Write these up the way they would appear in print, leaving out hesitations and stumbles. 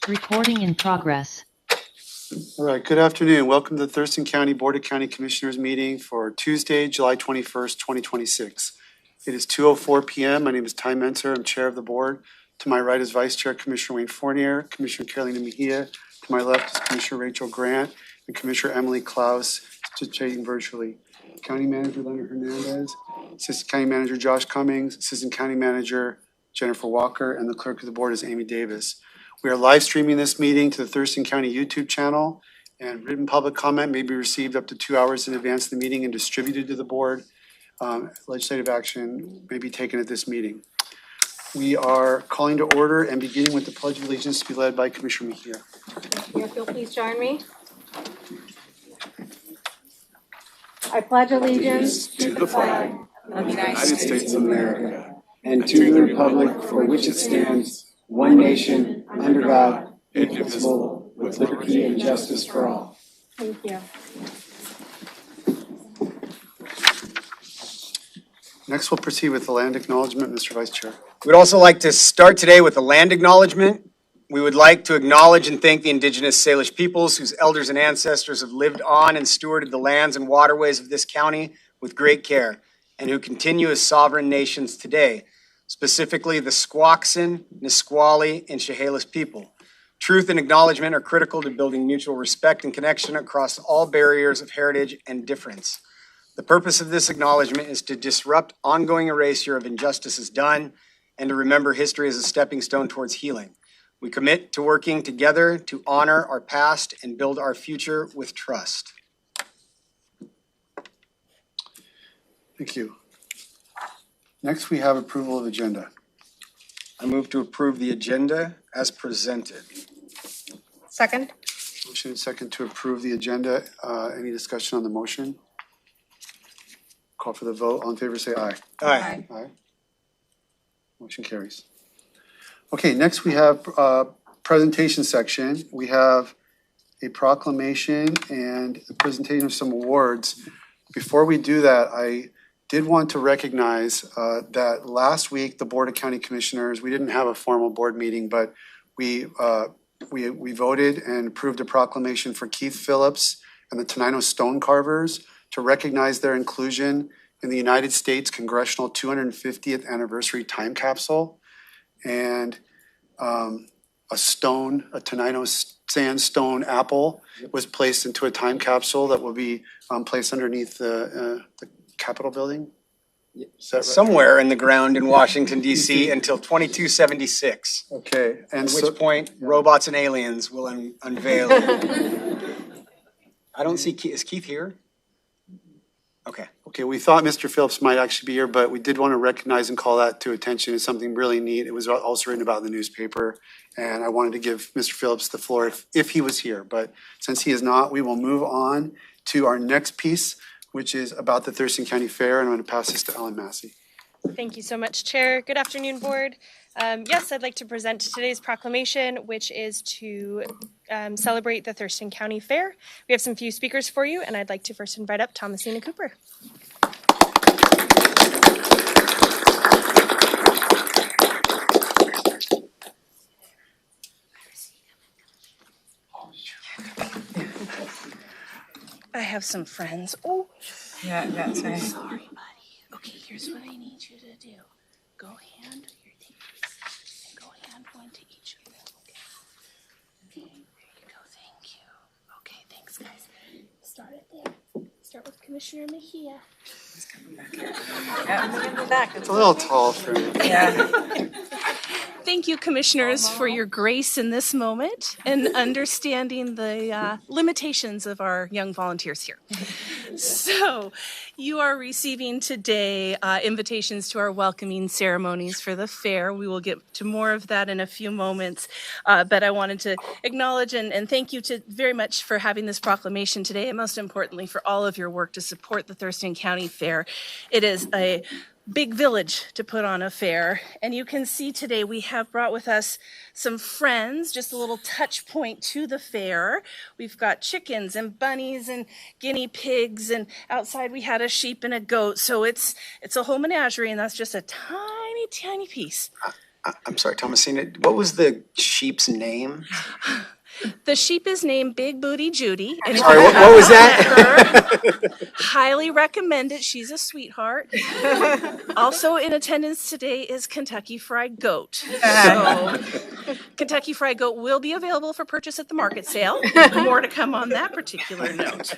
Recording in progress. All right, good afternoon. Welcome to the Thurston County Board of County Commissioners meeting for Tuesday, July 21st, 2026. It is 2:04 p.m. My name is Ty Mentor. I'm chair of the board. To my right is Vice Chair Commissioner Wayne Fournier, Commissioner Carolina Mejia. To my left is Commissioner Rachel Grant and Commissioner Emily Klaus, participating virtually. County Manager Leonard Hernandez, Assistant County Manager Josh Cummings, Assistant County Manager Jennifer Walker, and the clerk of the board is Amy Davis. We are live streaming this meeting to the Thurston County YouTube channel, and written public comment may be received up to 2 hours in advance of the meeting and distributed to the board. Legislative action may be taken at this meeting. We are calling to order and beginning with the Pledge of Allegiance to be led by Commissioner Mejia. Yeah, if you'll please join me. I pledge allegiance to the flag of the United States of America and to the republic for which it stands, one nation, under God, indivisible, with liberty and justice for all. Thank you. Next, we'll proceed with the land acknowledgement, Mr. Vice Chair. We'd also like to start today with a land acknowledgement. We would like to acknowledge and thank the indigenous Salish peoples whose elders and ancestors have lived on and stewarded the lands and waterways of this county with great care and who continue as sovereign nations today, specifically the Squaxin, Nisqually, and Chehalis people. Truth and acknowledgement are critical to building mutual respect and connection across all barriers of heritage and difference. The purpose of this acknowledgement is to disrupt ongoing erasure of injustices done and to remember history as a stepping stone towards healing. We commit to working together to honor our past and build our future with trust. Thank you. Next, we have approval of agenda. I move to approve the agenda as presented. Second. Motion and second to approve the agenda. Any discussion on the motion? Call for the vote. All in favor, say aye. Aye. Aye. Motion carries. Okay, next we have presentation section. We have a proclamation and a presentation of some awards. Before we do that, I did want to recognize that last week, the Board of County Commissioners, we didn't have a formal board meeting, but we voted and approved a proclamation for Keith Phillips and the Tenino Stone Carvers to recognize their inclusion in the United States Congressional 250th Anniversary Time Capsule. And a Tenino sandstone apple was placed into a time capsule that will be placed underneath the Capitol building. Is that right? Somewhere in the ground in Washington, D.C. until 2276. Okay. And at which point robots and aliens will unveil. I don't see Keith. Is Keith here? Okay. Okay, we thought Mr. Phillips might actually be here, but we did want to recognize and call that to attention. It's something really neat. It was also written about in the newspaper, and I wanted to give Mr. Phillips the floor if he was here. But since he is not, we will move on to our next piece, which is about the Thurston County Fair, and I'm going to pass this to Ellen Massey. Thank you so much, Chair. Good afternoon, Board. Yes, I'd like to present today's proclamation, which is to celebrate the Thurston County Fair. We have some few speakers for you, and I'd like to first invite up Thomasina Cooper. I have some friends. Oh, Yeah, that's right. sorry, buddy. Okay, here's what I need you to do. Go hand your teeth and go hand one to each of them. Okay. There you go. Thank you. Okay, thanks, guys. Start it there. Start with Commissioner Mejia. It's a little tall for me. Yeah. Thank you, commissioners, for your grace in this moment and understanding the limitations of our young volunteers here. So you are receiving today invitations to our welcoming ceremonies for the fair. We will get to more of that in a few moments, but I wanted to acknowledge and thank you very much for having this proclamation today, and most importantly for all of your work to support the Thurston County Fair. It is a big village to put on a fair, and you can see today we have brought with us some friends, just a little touch point to the fair. We've got chickens and bunnies and guinea pigs, and outside we had a sheep and a goat, so it's a whole menagerie, and that's just a tiny piece. I'm sorry, Thomasina, what was the sheep's name? The sheep is named Big Booty Judy. And if Sorry, you what haven't was that? met her, highly recommend it. She's a sweetheart. Also in attendance today is Kentucky Fried Goat. So Kentucky Fried Goat will be available for purchase at the market sale. More to come on that particular note.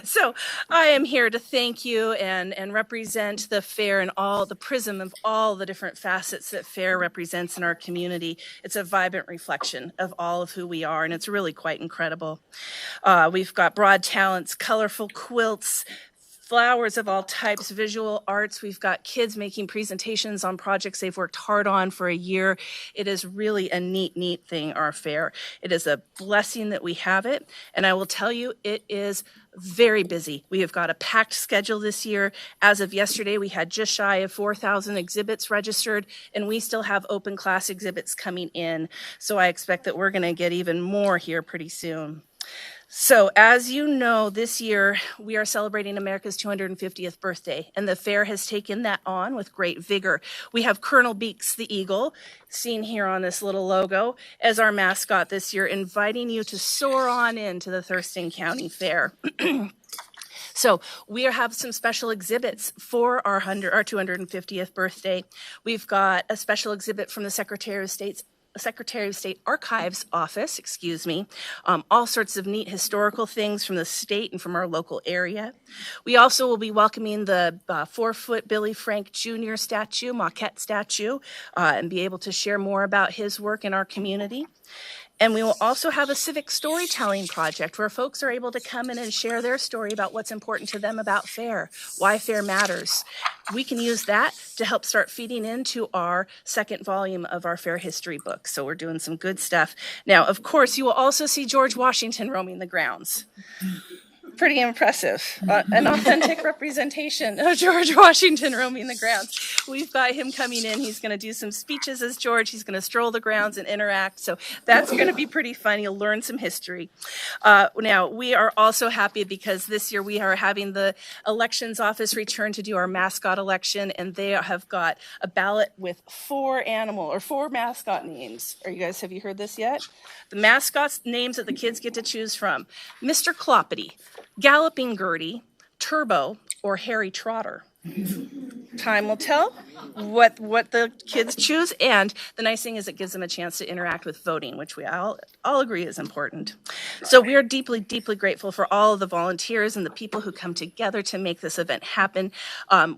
So I am here to thank you and represent the fair and all the prism of all the different facets that fair represents in our community. It's a vibrant reflection of all of who we are, and it's really quite incredible. We've got broad talents, colorful quilts, flowers of all types, visual arts. We've got kids making presentations on projects they've worked hard on for a year. It is really a neat thing, our fair. It is a blessing that we have it. And I will tell you, it is very busy. We have got a packed schedule this year. As of yesterday, we had just shy of 4,000 exhibits registered, and we still have open class exhibits coming in. So I expect that we're going to get even more here pretty soon. So as you know, this year we are celebrating America's 250th birthday, and the fair has taken that on with great vigor. We have Colonel Beeks the Eagle, seen here on this little logo, as our mascot this year, inviting you to soar on into the Thurston County Fair. So we have some special exhibits for our 250th birthday. We've got a special exhibit from the Secretary of State Archives Office, all sorts of neat historical things from the state and from our local area. We also will be welcoming the 4-foot Billy Frank Jr. statue, maquette statue, and be able to share more about his work in our community. And we will also have a civic storytelling project where folks are able to come in and share their story about what's important to them about fair, why fair matters. We can use that to help start feeding into our second volume of our fair history book. So we're doing some good stuff. Now, of course, you will also see George Washington roaming the grounds. Pretty impressive. An authentic representation of George Washington roaming the grounds. We've got him coming in. He's going to do some speeches as George. He's going to stroll the grounds and interact. So that's going to be pretty fun. You'll learn some history. Now, we are also happy because this year we are having the elections office return to do our mascot election, and they have got a ballot with 4 mascot names. Have you heard this yet? The mascots names that the kids get to choose from: Mr. Cloppity, Galloping Gertie, Turbo, or Harry Trotter. Time will tell what the kids choose, and the nice thing is it gives them a chance to interact with voting, which we all agree is important. So we are deeply grateful for all of the volunteers and the people who come together to make this event happen.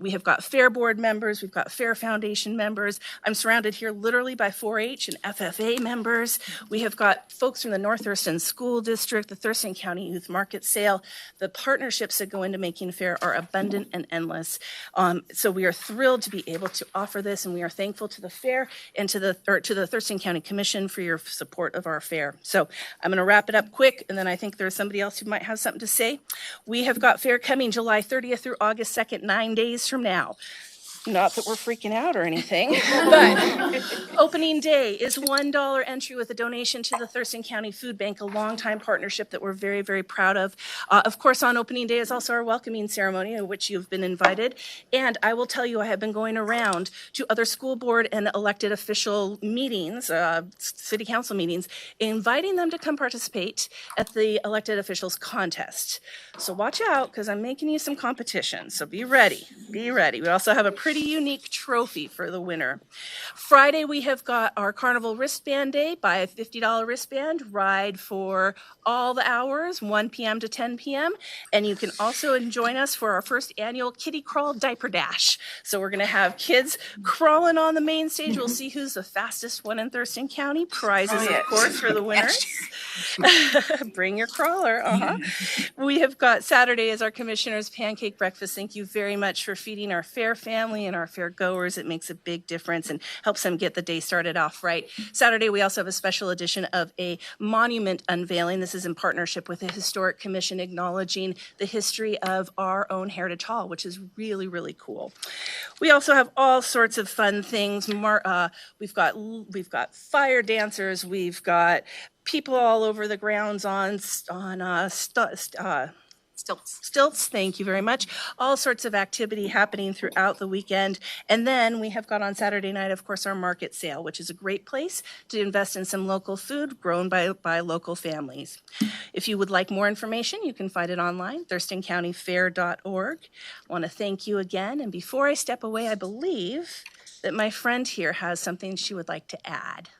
We have got Fair Board members, we've got Fair Foundation members. I'm surrounded here literally by 4-H and FFA members. We have got folks from the North Thurston School District, the Thurston County Youth Market Sale. The partnerships that go into making fair are abundant and endless. So we are thrilled to be able to offer this, and we are thankful to the fair and to the Thurston County Commission for your support of our fair. So I'm going to wrap it up quick, and then I think there's somebody else who might have something to say. We have got fair coming July 30th through August 2nd, 9 days from now. Not that we're freaking out or anything, but opening day is $1 entry with a donation to the Thurston County Food Bank, a longtime partnership that we're very proud of. Of course, on opening day is also our welcoming ceremony, in which you've been invited. And I will tell you, I have been going around to other school board and elected official meetings, city council meetings, inviting them to come participate at the elected officials contest. So watch out, because I'm making you some competition. So be ready. We also have a pretty unique trophy for the winner. Friday, we have got our Carnival Wristband Day. Buy a $50 wristband, ride for all the hours, 1 p.m. to 10 p.m. And you can also join us for our first annual Kitty Crawl Diaper Dash. So we're going to have kids crawling on the main stage. We'll see who's the fastest one in Thurston County. Prizes, of course, for the winners. Bring your crawler. We have got Saturday as our Commissioner's Pancake Breakfast. Thank you very much for feeding our fair family and our fair goers. It makes a big difference and helps them get the day started off right. Saturday, we also have a special edition of a monument unveiling. This is in partnership with the Historic Commission, acknowledging the history of our own Heritage Hall, which is really cool. We also have all sorts of fun things. We've got fire dancers. We've got people all over the grounds on Stilts, thank you very much. All sorts of activity happening throughout the weekend. And then we have got on Saturday night, of course, our market sale, which is a great place to invest in some local food grown by local families. If you would like more information, you can find it online, thurstoncountyfair.org. I want to thank you again. And before I step away, I believe that my friend here has something she would like to add.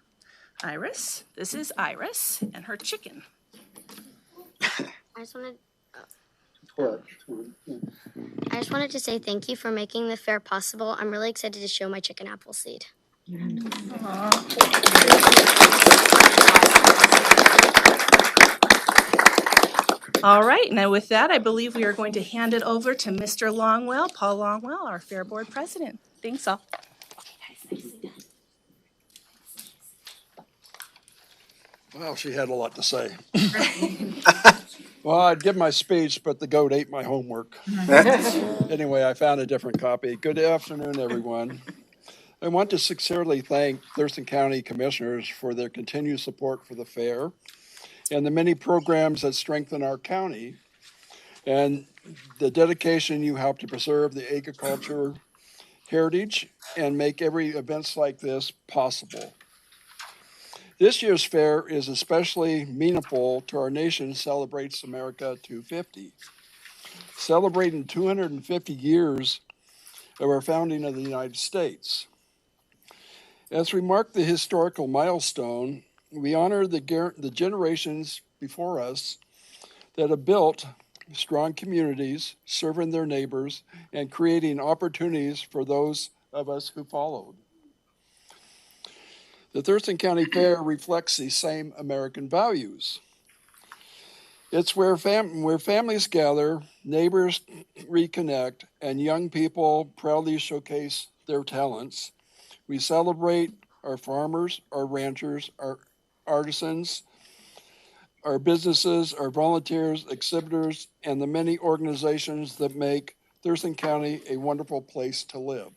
Iris, this is Iris and her chicken. I just wanted to say thank you for making the fair possible. I'm really excited to show my chicken apple seed. All right, now with that, I believe we are going to hand it over to Mr. Longwell, Paul Longwell, our Fair Board President. Thanks all. Well, she had a lot to say. Well, I'd give my speech, but the goat ate my homework. Anyway, I found a different copy. Good afternoon, everyone. I want to sincerely thank Thurston County Commissioners for their continued support for the fair and the many programs that strengthen our county and the dedication you have to preserve the agriculture heritage and make every events like this possible. This year's fair is especially meaningful to our nation celebrates America 250, celebrating 250 years of our founding of the United States. As we mark the historical milestone, we honor the generations before us that have built strong communities, serving their neighbors, and creating opportunities for those of us who followed. The Thurston County Fair reflects these same American values. It's where families gather, neighbors reconnect, and young people proudly showcase their talents. We celebrate our farmers, our ranchers, our artisans, our businesses, our volunteers, exhibitors, and the many organizations that make Thurston County a wonderful place to live.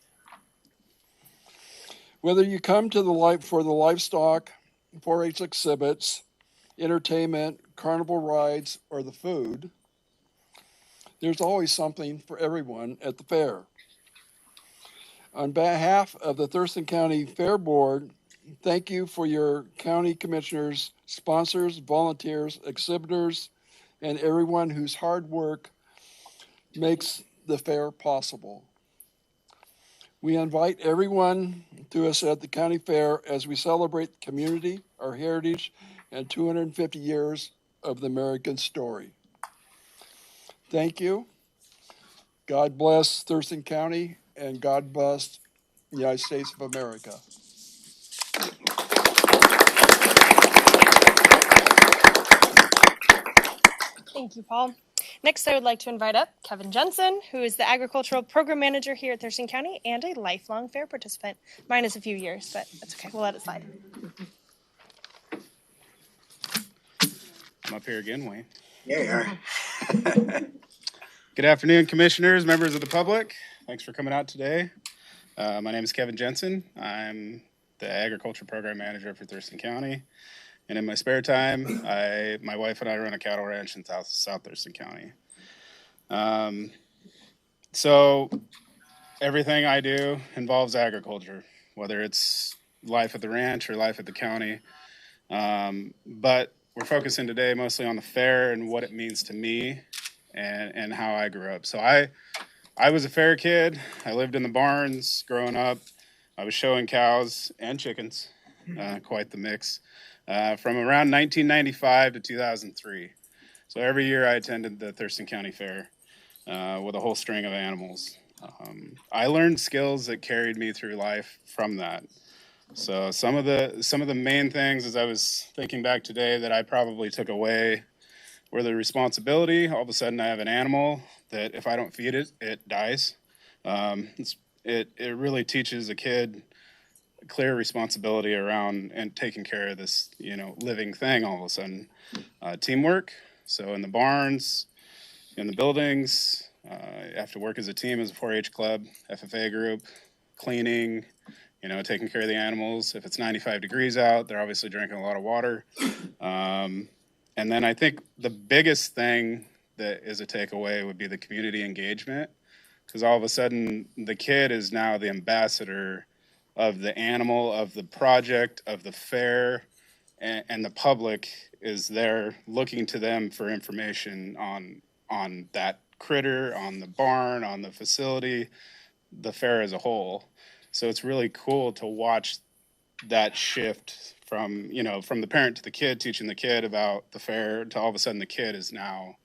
Whether you come to for the livestock, 4-H exhibits, entertainment, carnival rides, or the food, there's always something for everyone at the fair. On behalf of the Thurston County Fair Board, thank you for your county commissioners, sponsors, volunteers, exhibitors, and everyone whose hard work makes the fair possible. We invite everyone to us at the county fair as we celebrate the community, our heritage, and 250 years of the American story. Thank you. God bless Thurston County, and God bless the United States of America. Thank you, Paul. Next, I would like to invite up Kevin Jensen, who is the Agricultural Program Manager here at Thurston County and a lifelong fair participant. Mine is a few years, but that's okay. We'll let it slide. I'm up here again, Wayne. Yeah. Good afternoon, commissioners, members of the public. Thanks for coming out today. My name is Kevin Jensen. I'm the Agriculture Program Manager for Thurston County. And in my spare time, my wife and I run a cattle ranch in South Thurston County. So everything I do involves agriculture, whether it's life at the ranch or life at the county. But we're focusing today mostly on the fair and what it means to me and how I grew up. So I was a fair kid. I lived in the barns growing up. I was showing cows and chickens, quite the mix. From around 1995 to 2003. So every year I attended the Thurston County Fair with a whole string of animals. I learned skills that carried me through life from that. So some of the main things, as I was thinking back today, that I probably took away were the responsibility. All of a sudden I have an animal that if I don't feed it, it dies. It really teaches a kid clear responsibility around and taking care of this, living thing all of a sudden. Teamwork. So in the barns, in the buildings, you have to work as a team, as a 4-H club, FFA group, cleaning, taking care of the animals. If it's 95 degrees out, they're obviously drinking a lot of water. And then I think the biggest thing that is a takeaway would be the community engagement, because all of a sudden the kid is now the ambassador of the animal, of the project, of the fair, and the public is there looking to them for information on that critter, on the barn, on the facility, the fair as a whole. So it's really cool to watch that shift from, you know, from the parent to the kid, teaching the kid about the fair, to all of a sudden the kid is now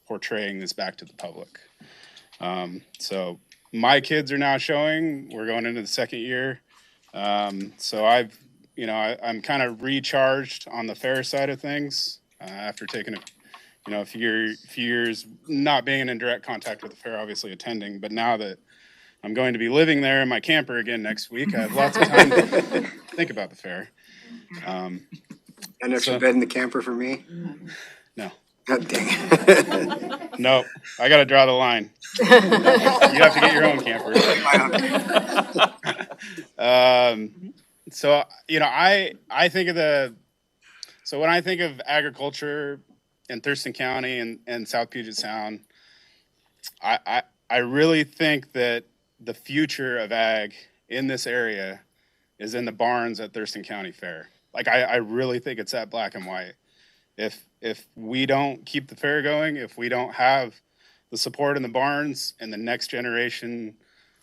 portraying this back to the public. So my kids are now showing, we're going into the second year. So I've, you know, I'm kind of recharged on the fair side of things after taking a few years not being in direct contact with the fair, obviously attending, but now that I'm going to be living there in my camper again next week, I have lots of time to think about the fair. An extra bed in the camper for me? No. God dang it. No, I got to draw the line. You have to get your own camper. So, you know, I think of so when I think of agriculture in Thurston County and South Puget Sound, I really think that the future of ag in this area is in the barns at Thurston County Fair. Like, I really think it's that black and white. If we don't keep the fair going, if we don't have the support in the barns and the next generation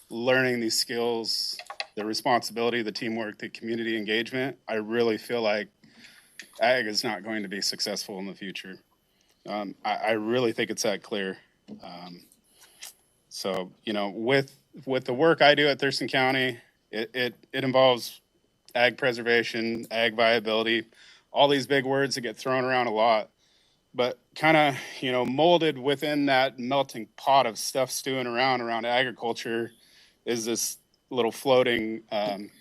learning these skills, the responsibility, the teamwork, the community engagement, I really feel like ag is not going to be successful in the future. I really think it's that clear. So, you know, with the work I do at Thurston County, it involves ag preservation, ag viability, all these big words that get thrown around a lot, but kind of, you know, molded within that melting pot of stuff stewing around agriculture is this little floating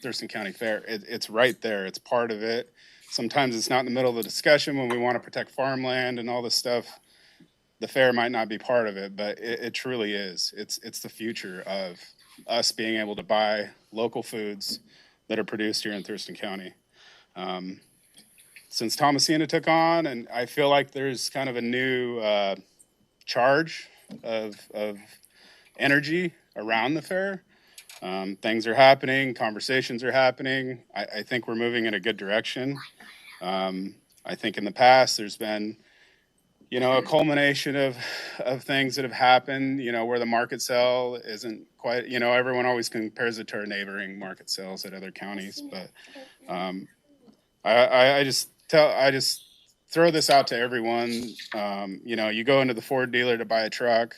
Thurston County Fair. It's right there. It's part of it. Sometimes it's not in the middle of the discussion when we want to protect farmland and all this stuff. The fair might not be part of it, but it truly is. It's the future of us being able to buy local foods that are produced here in Thurston County. Since Thomasina took on, and I feel like there's kind of a new charge of energy around the fair. Things are happening, conversations are happening. I think we're moving in a good direction. I think in the past there's been, you know, a culmination of things that have happened, you know, where the market sale isn't quite, you know, everyone always compares it to our neighboring market sales at other counties, but I just throw this out to everyone. You know, you go into the Ford dealer to buy a truck.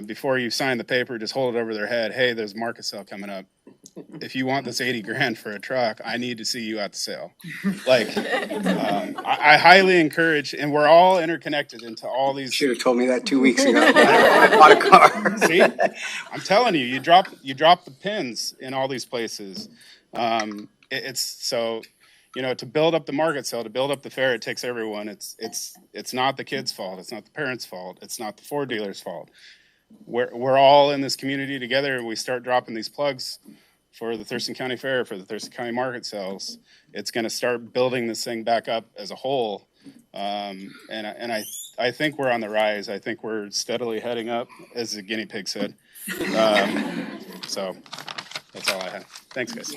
Before you sign the paper, just hold it over their head. Hey, there's a market sale coming up. If you want this $80,000 for a truck, I need to see you at the sale. Like, I highly encourage, and we're all interconnected into all these. Should have told me that 2 weeks ago. I bought a car. See, I'm telling you, you drop the pins in all these places. It's so, you know, to build up the market sale, to build up the fair, it takes everyone. It's not the kids' fault. It's not the parents' fault. It's not the Ford dealer's fault. We're all in this community together, and we start dropping these plugs for the Thurston County Fair, for the Thurston County market sales. It's going to start building this thing back up as a whole. And I think we're on the rise. I think we're steadily heading up, as the guinea pig said. So that's all I have. Thanks, guys.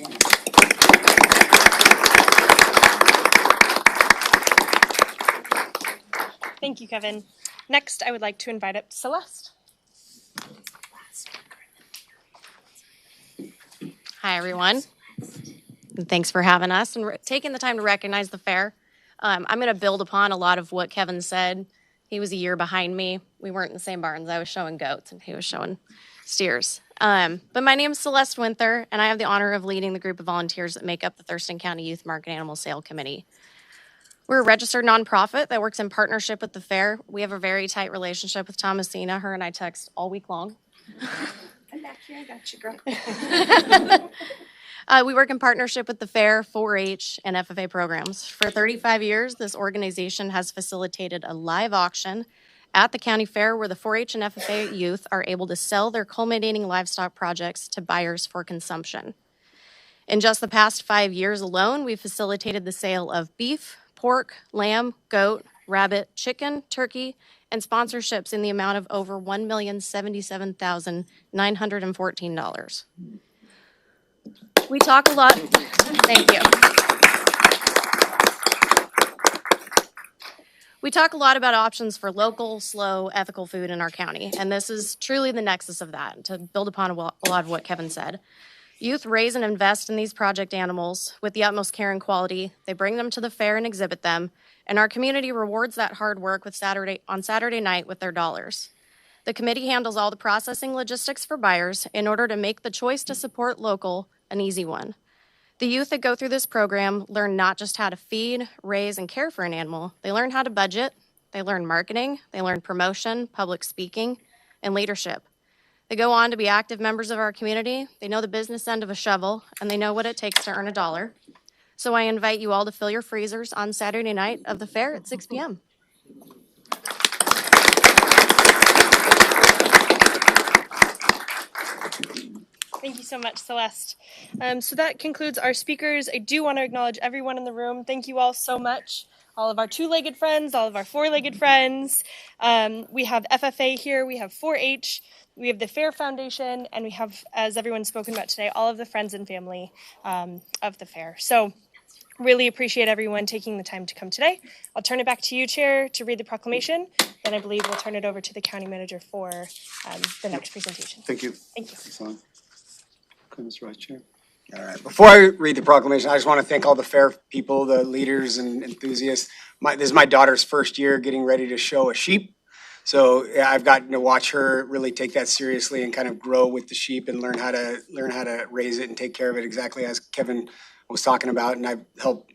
Thank you, Kevin. Next, I would like to invite up Celeste. Hi, everyone. And thanks for having us and taking the time to recognize the fair. I'm going to build upon a lot of what Kevin said. He was a year behind me. We weren't in the same barns. I was showing goats and he was showing steers. But my name is Celeste Winther, and I have the honor of leading the group of volunteers that make up the Thurston County Youth Market Animal Sale Committee. We're a registered nonprofit that works in partnership with the fair. We have a very tight relationship with Thomasina. Her and I text all week long. I'm back here. I got you, girl. We work in partnership with the fair, 4-H, and FFA programs. For 35 years, this organization has facilitated a live auction at the county fair where the 4-H and FFA youth are able to sell their culminating livestock projects to buyers for consumption. In just the past 5 years alone, we've facilitated the sale of beef, pork, lamb, goat, rabbit, chicken, turkey, and and sponsorships in the amount of over $1,077,914. We talk a lot. Thank you. We talk a lot about options for local, slow, ethical food in our county, and this is truly the nexus of that, to build upon a lot of what Kevin said. Youth raise and invest in these project animals with the utmost care and quality. They bring them to the fair and exhibit them, and our community rewards that hard work on Saturday night with their dollars. The committee handles all the processing logistics for buyers in order to make the choice to support local an easy one. The youth that go through this program learn not just how to feed, raise, and care for an animal, they learn how to budget, they learn marketing, they learn promotion, public speaking, and leadership. They go on to be active members of our community, they know the business end of a shovel, and they know what it takes to earn $1. So I invite you all to fill your freezers on Saturday night of the fair at 6 p.m. Thank you so much, Celeste. So that concludes our speakers. I do want to acknowledge everyone in the room. Thank you all so much. All of our two-legged friends, all of our four-legged friends. We have FFA here, we have 4-H, we have the Fair Foundation, and we have, as everyone's spoken about today, all of the friends and family of the fair. So really appreciate everyone taking the time to come today. I'll turn it back to you, Chair, to read the proclamation. Then I believe we'll turn it over to the County Manager for the next presentation. Thank you. Thank you. Excellent. Okay, Mr. Vice Chair. All right. Before I read the proclamation, I just want to thank all the fair people, the leaders and enthusiasts. This is my daughter's first year getting ready to show a sheep. So yeah, I've gotten to watch her really take that seriously and kind of grow with the sheep and learn how to raise it and take care of it exactly as Kevin was talking about. And I've helped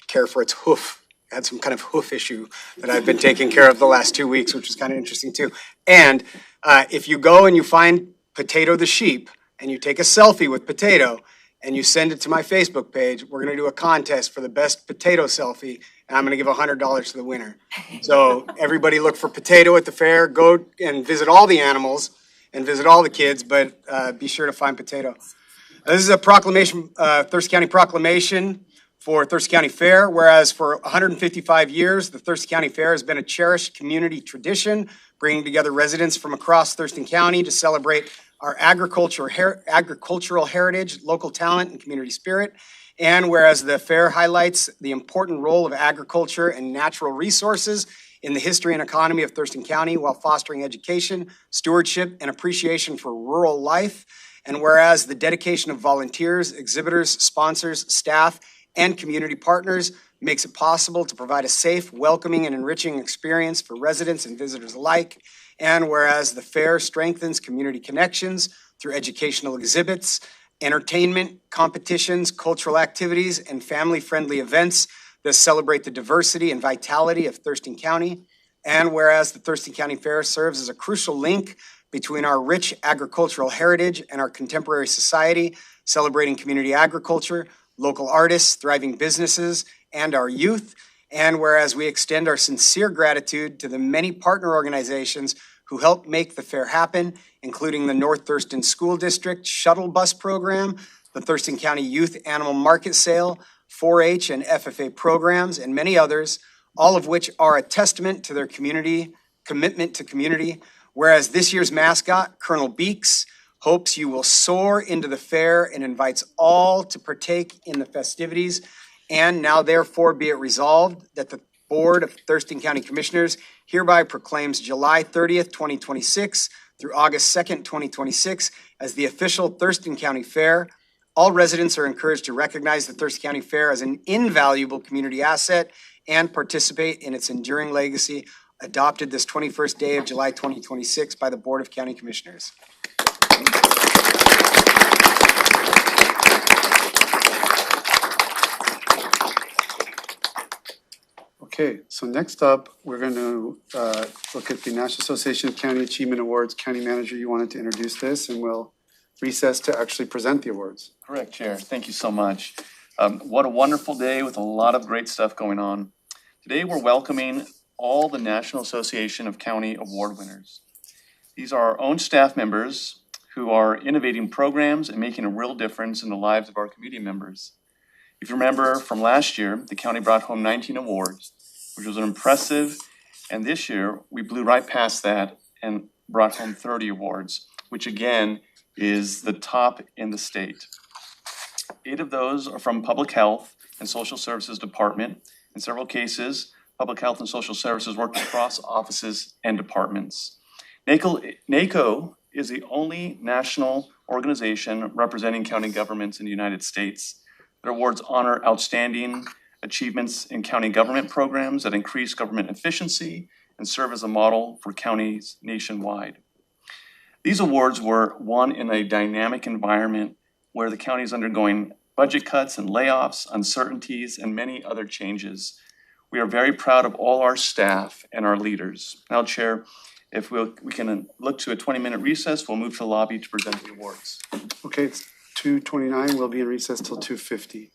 care for its hoof. It had some kind of hoof issue that I've been taking care of the last 2 weeks, which is kind of interesting too. And if you go and you find Potato the sheep, and you take a selfie with Potato and you send it to my Facebook page, we're going to do a contest for the best potato selfie, and I'm going to give $100 to the winner. So everybody look for Potato at the fair. Go and visit all the animals and visit all the kids, but be sure to find Potato. This is a proclamation, Thurston County proclamation for Thurston County Fair, whereas for 155 years, the Thurston County Fair has been a cherished community tradition, bringing together residents from across Thurston County to celebrate our agricultural heritage, local talent, and community spirit. And whereas the fair highlights the important role of agriculture and natural resources in the history and economy of Thurston County while fostering education, stewardship, and appreciation for rural life. And whereas the dedication of volunteers, exhibitors, sponsors, staff, and community partners makes it possible to provide a safe, welcoming, and enriching experience for residents and visitors alike. And whereas the fair strengthens community connections through educational exhibits, entertainment, competitions, cultural activities, and family-friendly events that celebrate the diversity and vitality of Thurston County. And whereas the Thurston County Fair serves as a crucial link between our rich agricultural heritage and our contemporary society, celebrating community agriculture, local artists, thriving businesses, and our youth. And whereas we extend our sincere gratitude to the many partner organizations who helped make the fair happen, including the North Thurston School District Shuttle Bus Program, the Thurston County Youth Animal Market Sale, 4-H and FFA programs, and many others, all of which are a testament to their commitment to community. Whereas this year's mascot, Colonel Beeks, hopes you will soar into the fair and invites all to partake in the festivities. And now therefore be it resolved that the Board of Thurston County Commissioners hereby proclaims July 30th, 2026 through August 2nd, 2026 as the official Thurston County Fair. All residents are encouraged to recognize the Thurston County Fair as an invaluable community asset and participate in its enduring legacy, adopted this 21st day of July 2026 by the Board of County Commissioners. Okay, so next up, we're going to look at the National Association of County Achievement Awards. County Manager, you wanted to introduce this, and we'll recess to actually present the awards. Correct, Chair. Thank you so much. What a wonderful day with a lot of great stuff going on. Today, we're welcoming all the National Association of County Award winners. These are our own staff members who are innovating programs and making a real difference in the lives of our community members. If you remember from last year, the county brought home 19 awards, which was an impressive And this year, we blew right past that and brought home 30 awards, which again is the top in the state. 8 of those are from Public Health and Social Services Department. In several cases, Public Health and Social Services worked across offices and departments. NACO is the only national organization representing county governments in the United States that awards honor outstanding achievements in county government programs that increase government efficiency and serve as a model for counties nationwide. These awards were won in a dynamic environment where the county is undergoing budget cuts and layoffs, uncertainties, and many other changes. We are very proud of all our staff and our leaders. Now, Chair, if we can look to a 20-minute recess, we'll move to the lobby to present the awards. Okay, it's 2:29. We'll be in recess till 2:50.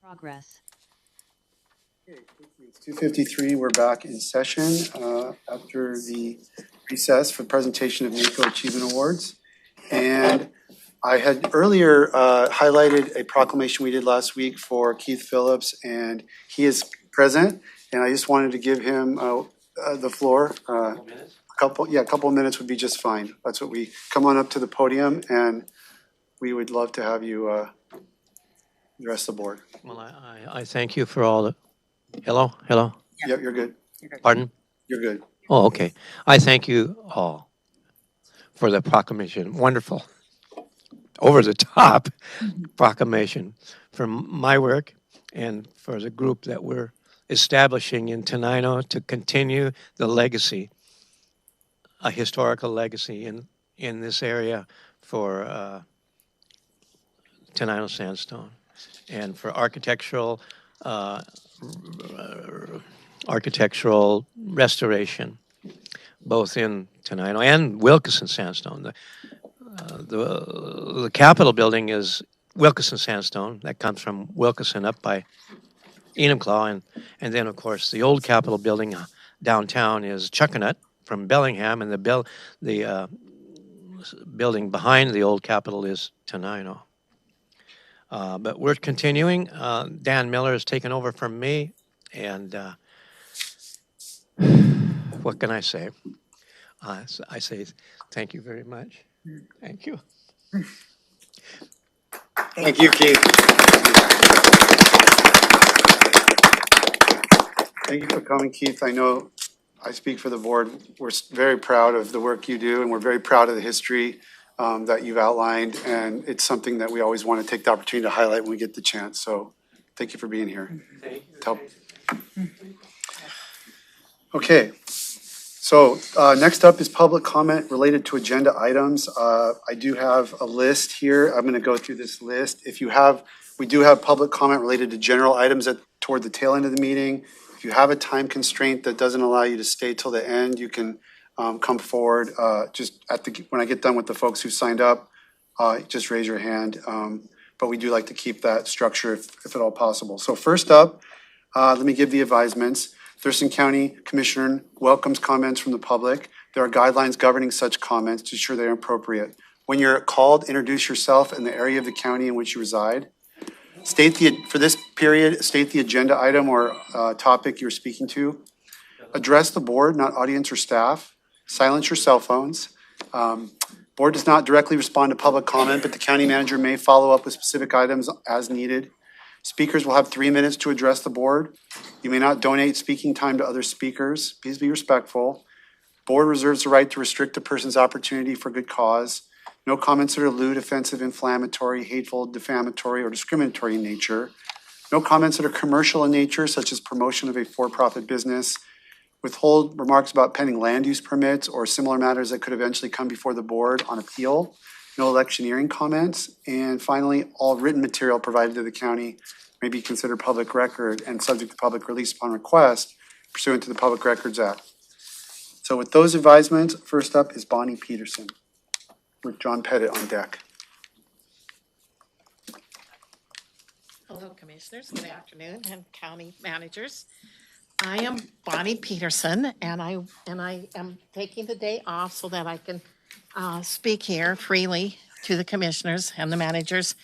Progress. It's 2:53. We're back in session after the recess for presentation of NACO Achievement Awards. And I had earlier highlighted a proclamation we did last week for Keith Phillips, and he is present. And I just wanted to give him the floor. A couple of minutes would be just fine. That's what we come on up to the podium, and we would love to have you address the board. Well, I thank you for all the, hello? Yep, you're good. Pardon? You're good. Oh, okay. I thank you all for the proclamation. Wonderful. Over the top proclamation for my work and for the group that we're establishing in Tenino to continue the legacy, a historical legacy in this area for Tenino sandstone and for architectural restoration, both in Tenino and Wilkeson sandstone. The Capitol building is Wilkeson sandstone that comes from Wilkeson up by Enumclaw, and then of course the old Capitol building downtown is Chuckanut from Bellingham, and the building behind the old Capitol is Tenino. But we're continuing. Dan Miller has taken over from me, and what can I say? I say thank you very much. Thank you. Thank you, Keith. Thank you for coming, Keith. I know I speak for the board. We're very proud of the work you do, and we're very proud of the history that you've outlined. And it's something that we always want to take the opportunity to highlight when we get the chance. So thank you for being here. Thank you. Okay. So next up is public comment related to agenda items. I do have a list here. I'm going to go through this list. We do have public comment related to general items toward the tail end of the meeting. If you have a time constraint that doesn't allow you to stay till the end, you can come forward. When I get done with the folks who signed up, just raise your hand. But we do like to keep that structure if at all possible. So first up, let me give the advisements. Thurston County Commissioner welcomes comments from the public. There are guidelines governing such comments to ensure they're appropriate. When you're called, introduce yourself and the area of the county in which you reside. For this period, state the agenda item or topic you're speaking to. Address the board, not audience or staff. Silence your cell phones. Board does not directly respond to public comment, but the county manager may follow up with specific items as needed. Speakers will have 3 minutes to address the board. You may not donate speaking time to other speakers. Please be respectful. Board reserves the right to restrict a person's opportunity for good cause. No comments that are lewd, offensive, inflammatory, hateful, defamatory, or discriminatory in nature. No comments that are commercial in nature, such as promotion of a for-profit business. Withhold remarks about pending land use permits or similar matters that could eventually come before the board on appeal. No electioneering comments. And finally, all written material provided to the county may be considered public record and subject to public release upon request pursuant to the Public Records Act. So with those advisements, first up is Bonnie Peterson with John Pettit on deck. Hello, Commissioners. Good afternoon, and County Managers. I am Bonnie Peterson, and I am taking the day off so that I can speak here freely to the Commissioners and the Managers.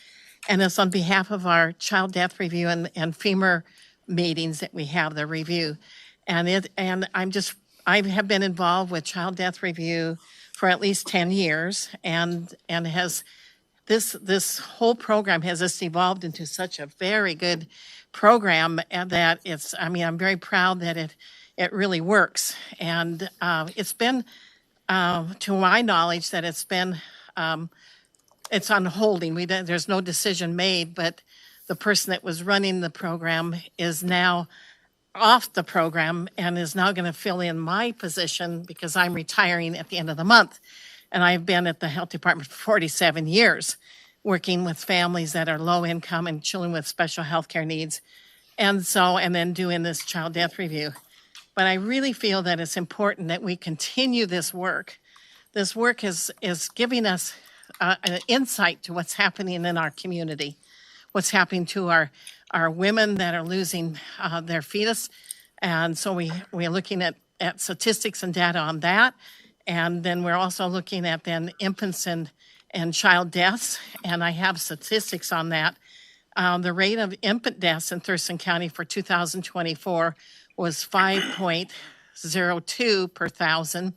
And it's on behalf of our Child Death Review and FEMA meetings that we have the review. And I have been involved with Child Death Review for at least 10 years, and has this whole program has just evolved into such a very good program, and that I'm very proud that it really works. And it's been, to my knowledge, that it's on holding. There's no decision made, but the person that was running the program is now off the program and is now going to fill in my position because I'm retiring at the end of the month. And I've been at the health department for 47 years, working with families that are low income and children with special health care needs. And then doing this child death review. But I really feel that it's important that we continue this work. This work is giving us an insight to what's happening in our community, what's happening to are women that are losing their fetus. And so we're looking at statistics and data on that. And then we're also looking at then infants and child deaths. And I have statistics on that. The rate of infant deaths in Thurston County for 2024 was 5.02 per thousand,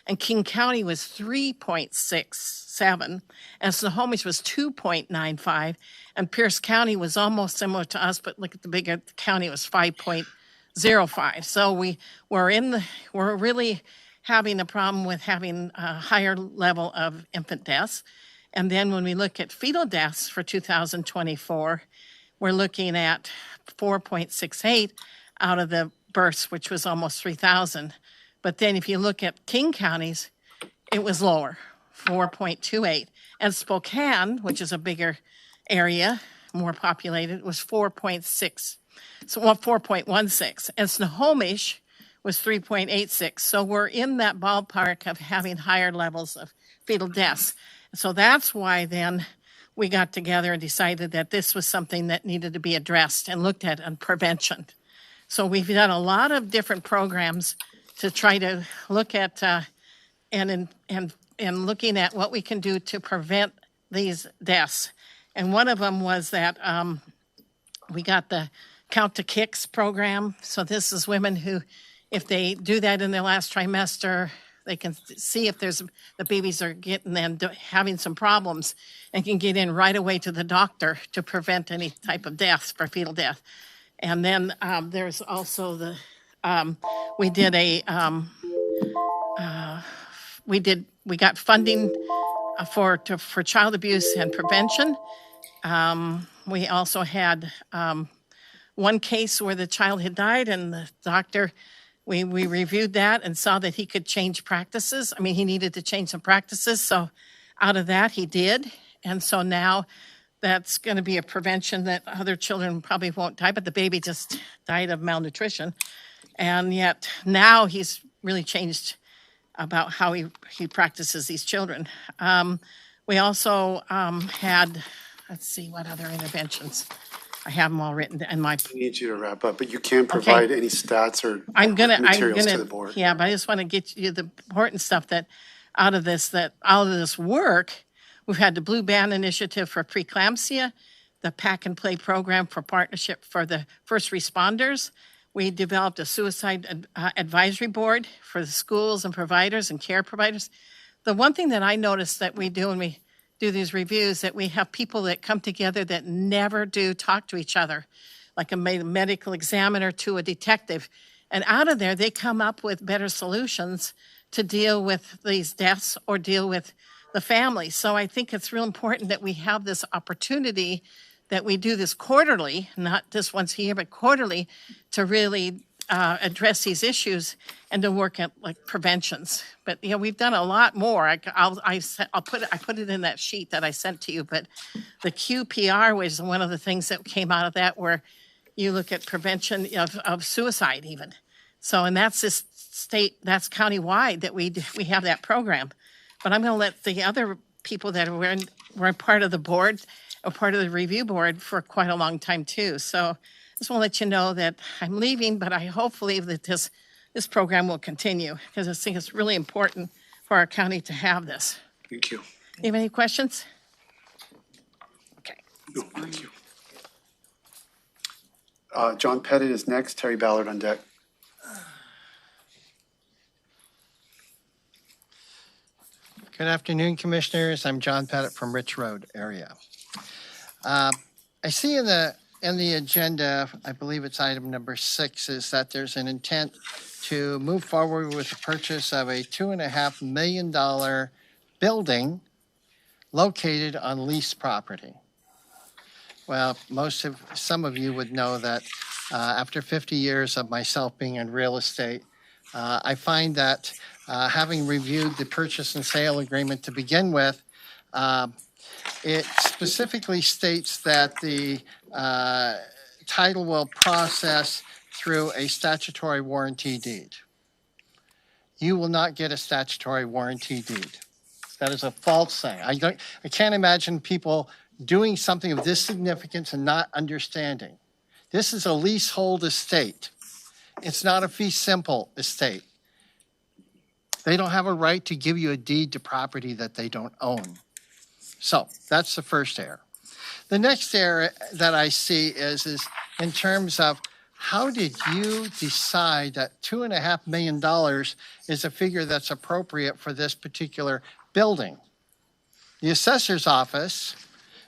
and King County was 3.67, and Snohomish was 2.95, and Pierce County was almost similar to us, but look at the bigger county, it was 5.05. So we're really having a problem with having a higher level of infant deaths. And then when we look at fetal deaths for 2024, we're looking at 4.68 out of the births, which was almost 3,000. But then if you look at King counties, it was lower, 4.28. And Spokane, which is a bigger area, more populated, was 4.6. So 4.16. And Snohomish was 3.86. So we're in that ballpark of having higher levels of fetal deaths. So that's why then we got together and decided that this was something that needed to be addressed and looked at on prevention. So we've done a lot of different programs to try to look at and looking at what we can do to prevent these deaths. And one of them was that we got the Count to Kicks program. So this is women who, if they do that in their last trimester, they can see if the babies are getting and having some problems and can get in right away to the doctor to prevent any type of deaths for fetal death. And then there's also we got funding for child abuse and prevention. We also had one case where the child had died and the doctor, we reviewed that and saw that he could change practices. I mean, he needed to change some practices. So out of that, he did. And so now that's going to be a prevention that other children probably won't die, but the baby just died of malnutrition. And yet now he's really changed about how he practices these children. We also had, let's see, what other interventions? I have them all written in my. I need you to wrap up, but you can provide any stats or materials to the board. Yeah, but I just want to get you the important stuff that out of this work, we've had the Blue Band Initiative for preeclampsia, the Pack and Play program for partnership for the first responders. We developed a suicide advisory board for the schools and providers and care providers. The one thing that I noticed that we do when we do these reviews, that we have people that come together that never do talk to each other, like a medical examiner to a detective. And out of there, they come up with better solutions to deal with these deaths or deal with the family. So I think it's real important that we have this opportunity, that we do this quarterly, not just once a year, but quarterly, to really address these issues and to work at like preventions. But we've done a lot more. I put it in that sheet that I sent to you. But the QPR was one of the things that came out of that, where you look at prevention of suicide even. So, and that's this state, that's countywide that we have that program. But I'm going to let the other people that were part of the board or part of the review board for quite a long time too. So I just want to let you know that I'm leaving, but I hopefully that this program will continue, because I think it's really important for our county to have this. Thank you. You have any questions? Okay. No, thank you. John Pettit is next. Terry Ballard on deck. Good afternoon, Commissioners. I'm John Pettit from Rich Road area. I see in the agenda, I believe it's item number 6, is that there's an intent to move forward with the purchase of a $2.5 million building located on leased property. Well, some of you would know that after 50 years of myself being in real estate, I find that having reviewed the purchase and sale agreement to begin with, it specifically states that the title will process through a statutory warranty deed. You will not get a statutory warranty deed. That is a false thing. I can't imagine people doing something of this significance and not understanding. This is a leasehold estate. It's not a fee simple estate. They don't have a right to give you a deed to property that they don't own. So that's the first error. The next error that I see is in terms of how did you decide that $2.5 million is a figure that's appropriate for this particular building? The assessor's office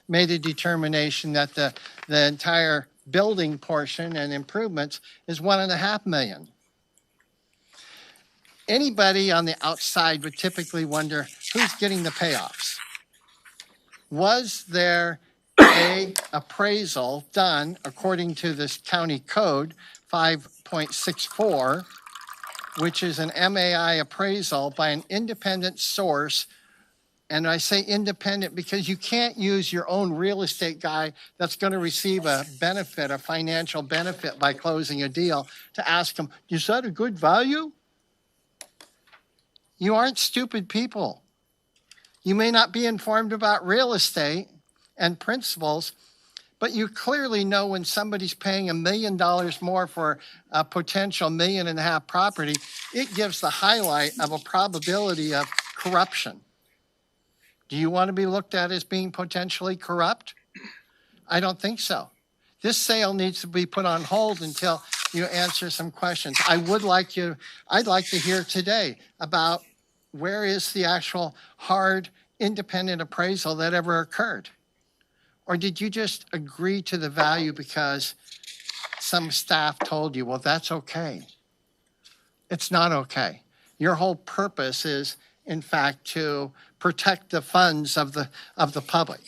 made a determination that the entire building portion and improvements is $1.5 million. Anybody on the outside would typically wonder who's getting the payoffs. Was there a appraisal done according to this county code 5.64, which is an MAI appraisal by an independent source? And I say independent because you can't use your own real estate guy that's going to receive a benefit, a financial benefit by closing a deal, to ask him, is that a good value? You aren't stupid people. You may not be informed about real estate and principles, but you clearly know when somebody's paying $1 million more for a potential $1.5 million property, it gives the highlight of a probability of corruption. Do you want to be looked at as being potentially corrupt? I don't think so. This sale needs to be put on hold until you answer some questions. I'd like to hear today about where is the actual hard independent appraisal that ever occurred? Or did you just agree to the value because some staff told you, well, that's okay? It's not okay. Your whole purpose is, in fact, to protect the funds of the public.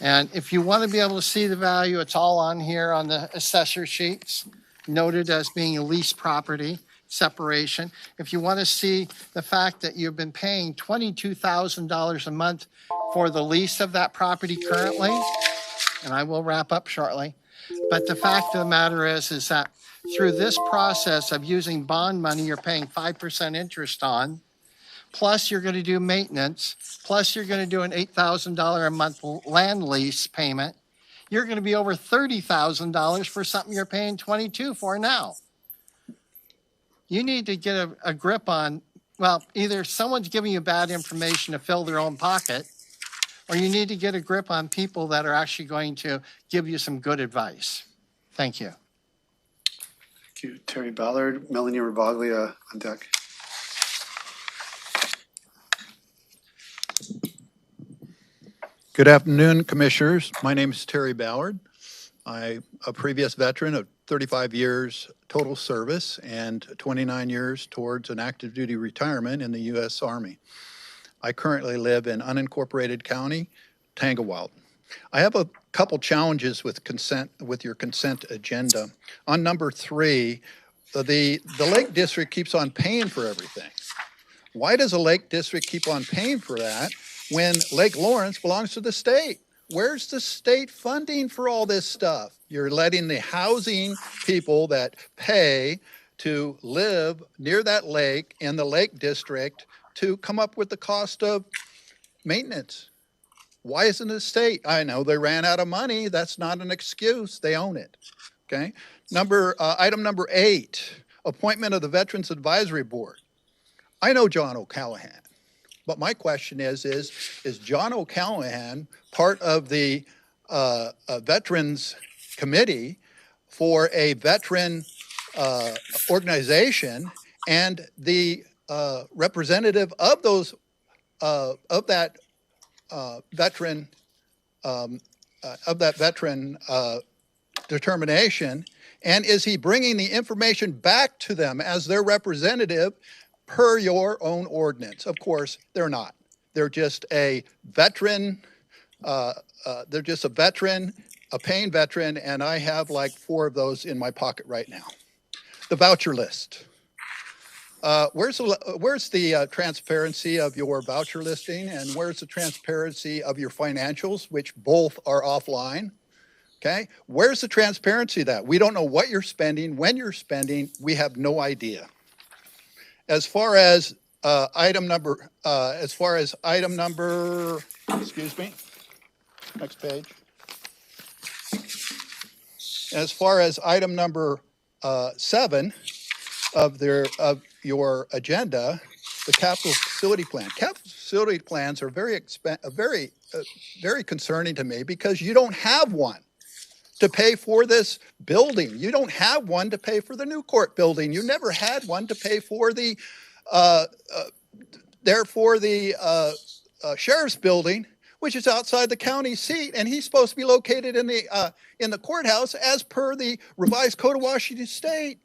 And if you want to be able to see the value, it's all on here on the assessor sheets, noted as being a leased property, separation. If you want to see the fact that you've been paying $22,000 a month for the lease of that property currently, and I will wrap up shortly, but the fact of the matter is that through this process of using bond money you're paying 5% interest on, plus you're going to do maintenance, plus you're going to do an $8,000 a month land lease payment, you're going to be over $30,000 for something you're paying $22,000 for now. You need to get a grip on, well, either someone's giving you bad information to fill their own pocket, or you need to get a grip on people that are actually going to give you some good advice. Thank you. Thank you, Terry Ballard. Melanie Ravaglia on deck. Good afternoon, Commissioners. My name is Terry Ballard. I'm a previous veteran of 35 years total service and 29 years towards an active duty retirement in the U.S. Army. I currently live in unincorporated county, Tanglewood. I have a couple challenges with your consent agenda. On number 3, the Lake District keeps on paying for everything. Why does the Lake District keep on paying for that when Lake Lawrence belongs to the state? Where's the state funding for all this stuff? You're letting the housing people that pay to live near that lake in the Lake District to come up with the cost of maintenance. Why isn't the state? I know they ran out of money. That's not an excuse. They own it. Okay. Item number 8, appointment of the Veterans Advisory Board. I know John O'Callahan. But my question is John O'Callahan part of the Veterans Committee for a veteran organization, and the representative of those of that veteran determination, and is he bringing the information back to them as their representative per your own ordinance? Of course, they're not. They're just a veteran. They're just a veteran, a paying veteran, and I have like 4 of those in my pocket right now. The voucher list. Where's the transparency of your voucher listing, and where's the transparency of your financials, which both are offline? Okay, where's the transparency of that? We don't know what you're spending, when you're spending. We have no idea. As far as item number, excuse me, next page. As far as item number 7 of your agenda, the capital facility plan. Capital facility plans are very concerning to me because you don't have one to pay for this building. You don't have one to pay for the new court building. You never had one to pay for the sheriff's building, which is outside the county seat, and he's supposed to be located in the courthouse as per the revised Code of Washington State.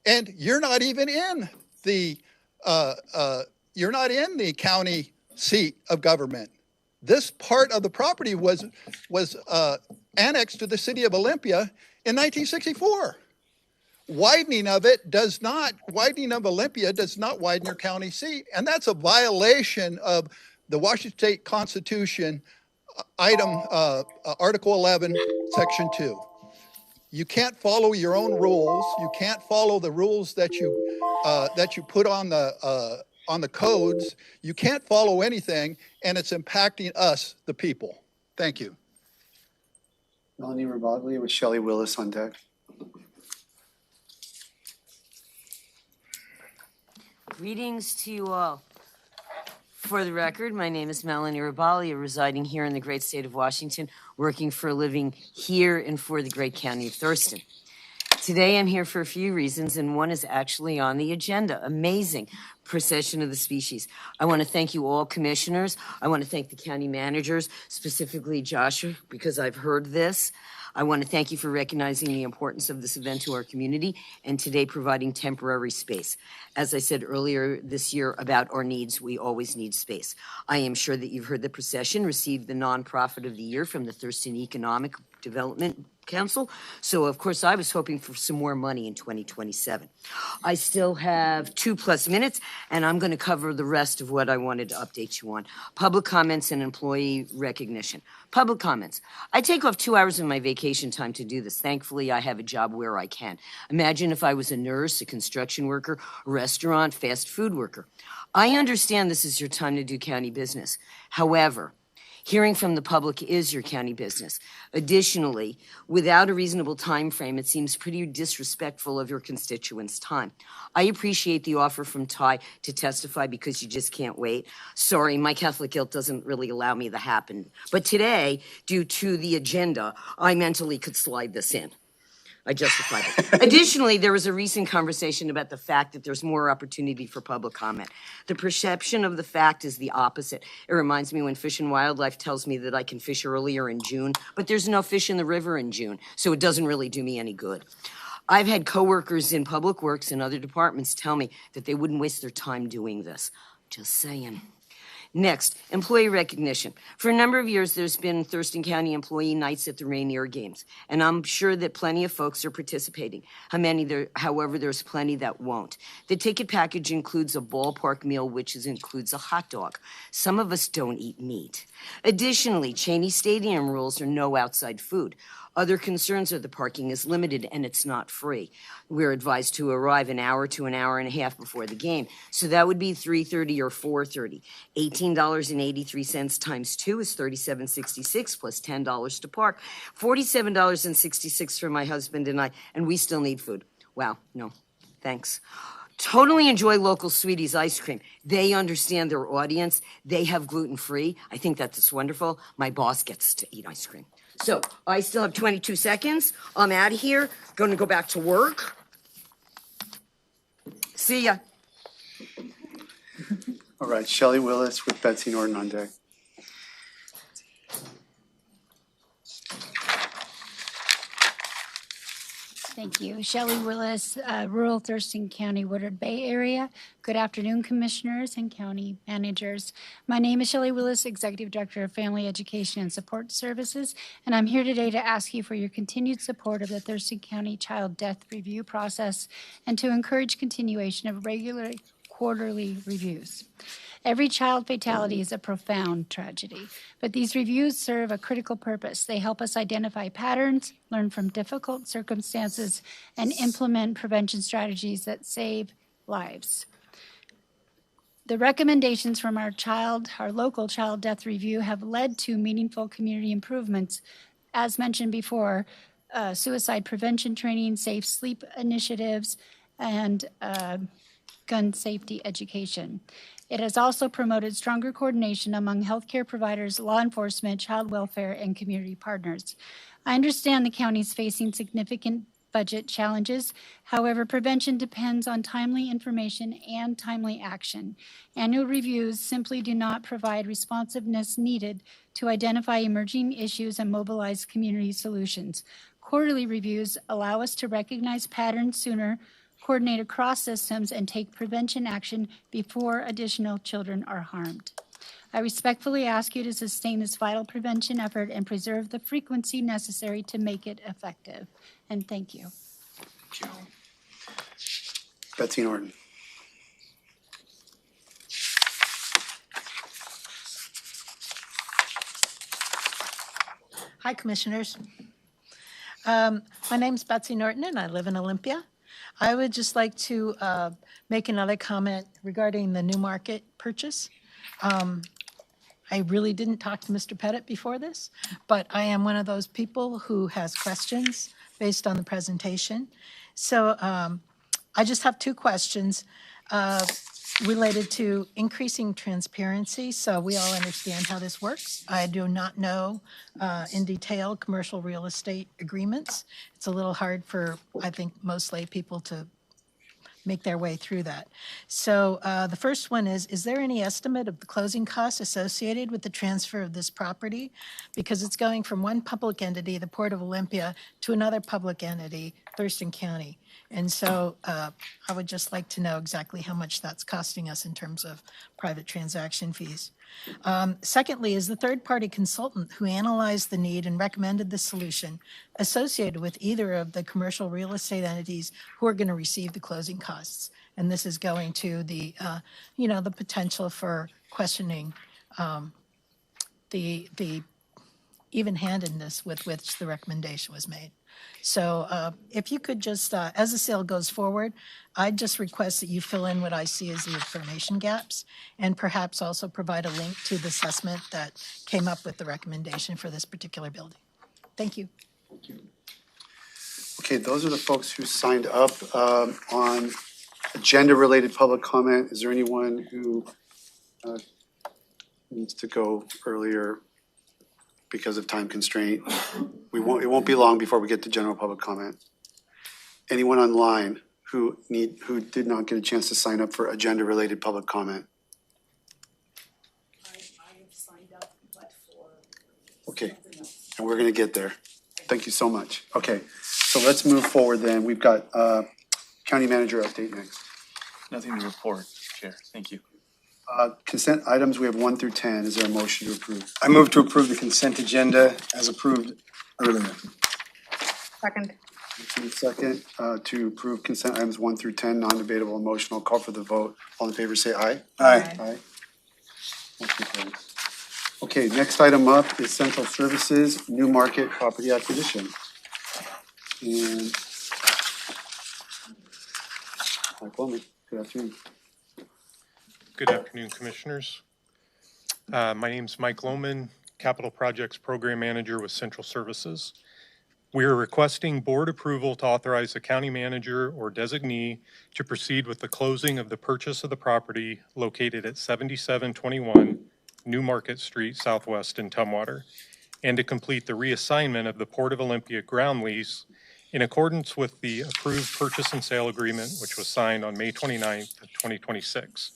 And you're not even in the county seat of government. This part of the property was annexed to the city of Olympia in 1964. Widening of Olympia does not widen your county seat, and that's a violation of the Washington State Constitution, Article 11, Section 2. You can't follow your own rules. You can't follow the rules that you put on the codes. You can't follow anything, and it's impacting us, the people. Thank you. Melanie Rabaglia with Shelley Willis on deck. Greetings to you all. For the record, my name is Melanie Rabaglia, residing here in the great state of Washington, working for a living here and for the great county of Thurston. Today I'm here for a few reasons, and one is actually on the agenda. Amazing procession of the species. I want to thank you all commissioners. I want to thank the county managers, specifically Joshua, because I've heard this. I want to thank you for recognizing the importance of this event to our community and today providing temporary space. As I said earlier this year about our needs, we always need space. I am sure that you've heard the procession received the nonprofit of the year from the Thurston Economic Development Council. So, of course, I was hoping for some more money in 2027. I still have 2+ minutes, and I'm going to cover the rest of what I wanted to update you on. Public comments and employee recognition. Public comments. I take off 2 hours of my vacation time to do this. Thankfully, I have a job where I can. Imagine if I was a nurse, a construction worker, a restaurant, fast food worker. I understand this is your time to do county business. However, hearing from the public is your county business. Additionally, without a reasonable time frame, it seems pretty disrespectful of your constituents' time. I appreciate the offer from Ty to testify because you just can't wait. Sorry, my Catholic guilt doesn't really allow me to happen. But today, due to the agenda, I mentally could slide this in. I justified it. Additionally, there was a recent conversation about the fact that there's more opportunity for public comment. The perception of the fact is the opposite. It reminds me when Fish and Wildlife tells me that I can fish earlier in June, but there's no fish in the river in June, so it doesn't really do me any good. I've had coworkers in public works and other departments tell me that they wouldn't waste their time doing this. Just saying. Next, employee recognition. For a number of years, there's been Thurston County employee nights at the Rainier Games, and I'm sure that plenty of folks are participating. However, there's plenty that won't. The ticket package includes a ballpark meal, which includes a hot dog. Some of us don't eat meat. Additionally, Cheney Stadium rules are no outside food. Other concerns are the parking is limited and it's not free. We're advised to arrive an hour to an hour and a half before the game. So that would be 3:30 or 4:30. $18.83 times 2 is $37.66 plus $10 to park. $47.66 for my husband and I, and we still need food. Wow, no, thanks. Totally enjoy local Sweeties ice cream. They understand their audience. They have gluten-free. I think that's wonderful. My boss gets to eat ice cream. So I still have 22 seconds. I'm out of here. Going to go back to work. See ya. All right, Shelley Willis with Betsy Norton on deck. Thank you. Shelley Willis, rural Thurston County, Woodard Bay area. Good afternoon, commissioners and county managers. My name is Shelley Willis, Executive Director of Family Education and Support Services, and I'm here today to ask you for your continued support of the Thurston County Child Death Review process and to encourage continuation of regular quarterly reviews. Every child fatality is a profound tragedy, but these reviews serve a critical purpose. They help us identify patterns, learn from difficult circumstances, and implement prevention strategies that save lives. The recommendations from our local child death review have led to meaningful community improvements as mentioned before, suicide prevention training, safe sleep initiatives, and gun safety education. It has also promoted stronger coordination among healthcare providers, law enforcement, child welfare, and community partners. I understand the county is facing significant budget challenges. However, prevention depends on timely information and timely action. Annual reviews simply do not provide responsiveness needed to identify emerging issues and mobilize community solutions. Quarterly reviews allow us to recognize patterns sooner, coordinate across systems, and take prevention action before additional children are harmed. I respectfully ask you to sustain this vital prevention effort and preserve the frequency necessary to make it effective. And thank you. Thank you. Betsy Norton. Hi, Commissioners. My name's Betsy Norton, and I live in Olympia. I would just like to make another comment regarding the New Market purchase. I really didn't talk to Mr. Pettit before this, but I am one of those people who has questions based on the presentation. So I just have two questions related to increasing transparency, so we all understand how this works. I do not know in detail commercial real estate agreements. It's a little hard for, I think, most lay people to make their way through that. So the first one is there any estimate of the closing costs associated with the transfer of this property? Because it's going from one public entity, the Port of Olympia, to another public entity, Thurston County. And so I would just like to know exactly how much that's costing us in terms of private transaction fees. Secondly, is the third-party consultant who analyzed the need and recommended the solution associated with either of the commercial real estate entities who are going to receive the closing costs? And this is going to the, the potential for questioning the even-handedness with which the recommendation was made. So if you could just, as the sale goes forward, I'd just request that you fill in what I see as the information gaps and perhaps also provide a link to the assessment that came up with the recommendation for this particular building. Thank you. Thank you. Okay, those are the folks who signed up on agenda-related public comment. Is there anyone who needs to go earlier because of time constraint? It won't be long before we get to general public comment. Anyone online who did not get a chance to sign up for agenda-related public comment? I have signed up, but for Okay, and we're gonna get there. Thank you so much. Okay, so let's move forward then. We've got county manager update next. Nothing to report, Chair. Thank you. Consent items, we have 1 through 10. Is there a motion to approve? I move to approve the consent agenda as approved earlier. second. Second, to approve consent items 1 through 10, non-debatable, emotional. Call for the vote. All in favor, say aye. Aye. Aye. Motion carries. Okay, next item up is Central Services, New Market Property Acquisition. And Mike Bowman, good afternoon. Good afternoon, Commissioners. My name's Mike Lohman, Capital Projects Program Manager with Central Services. We are requesting board approval to authorize the county manager or designee to proceed with the closing of the purchase of the property located at 7721 New Market Street Southwest in Tumwater, and to complete the reassignment of the Port of Olympia ground lease in accordance with the approved purchase and sale agreement, which was signed on May 29th of 2026.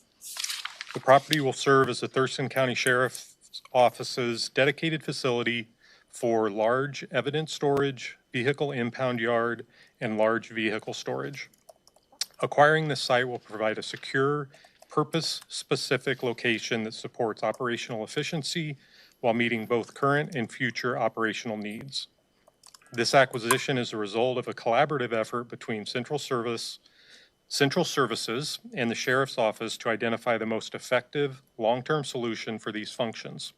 The property will serve as the Thurston County Sheriff's Office's dedicated facility for large evidence storage, vehicle impound yard, and large vehicle storage. Acquiring this site will provide a secure, purpose-specific location that supports operational efficiency while meeting both current and future operational needs. This acquisition is a result of a collaborative effort between Central Services and the Sheriff's Office to identify the most effective long-term solution for these functions.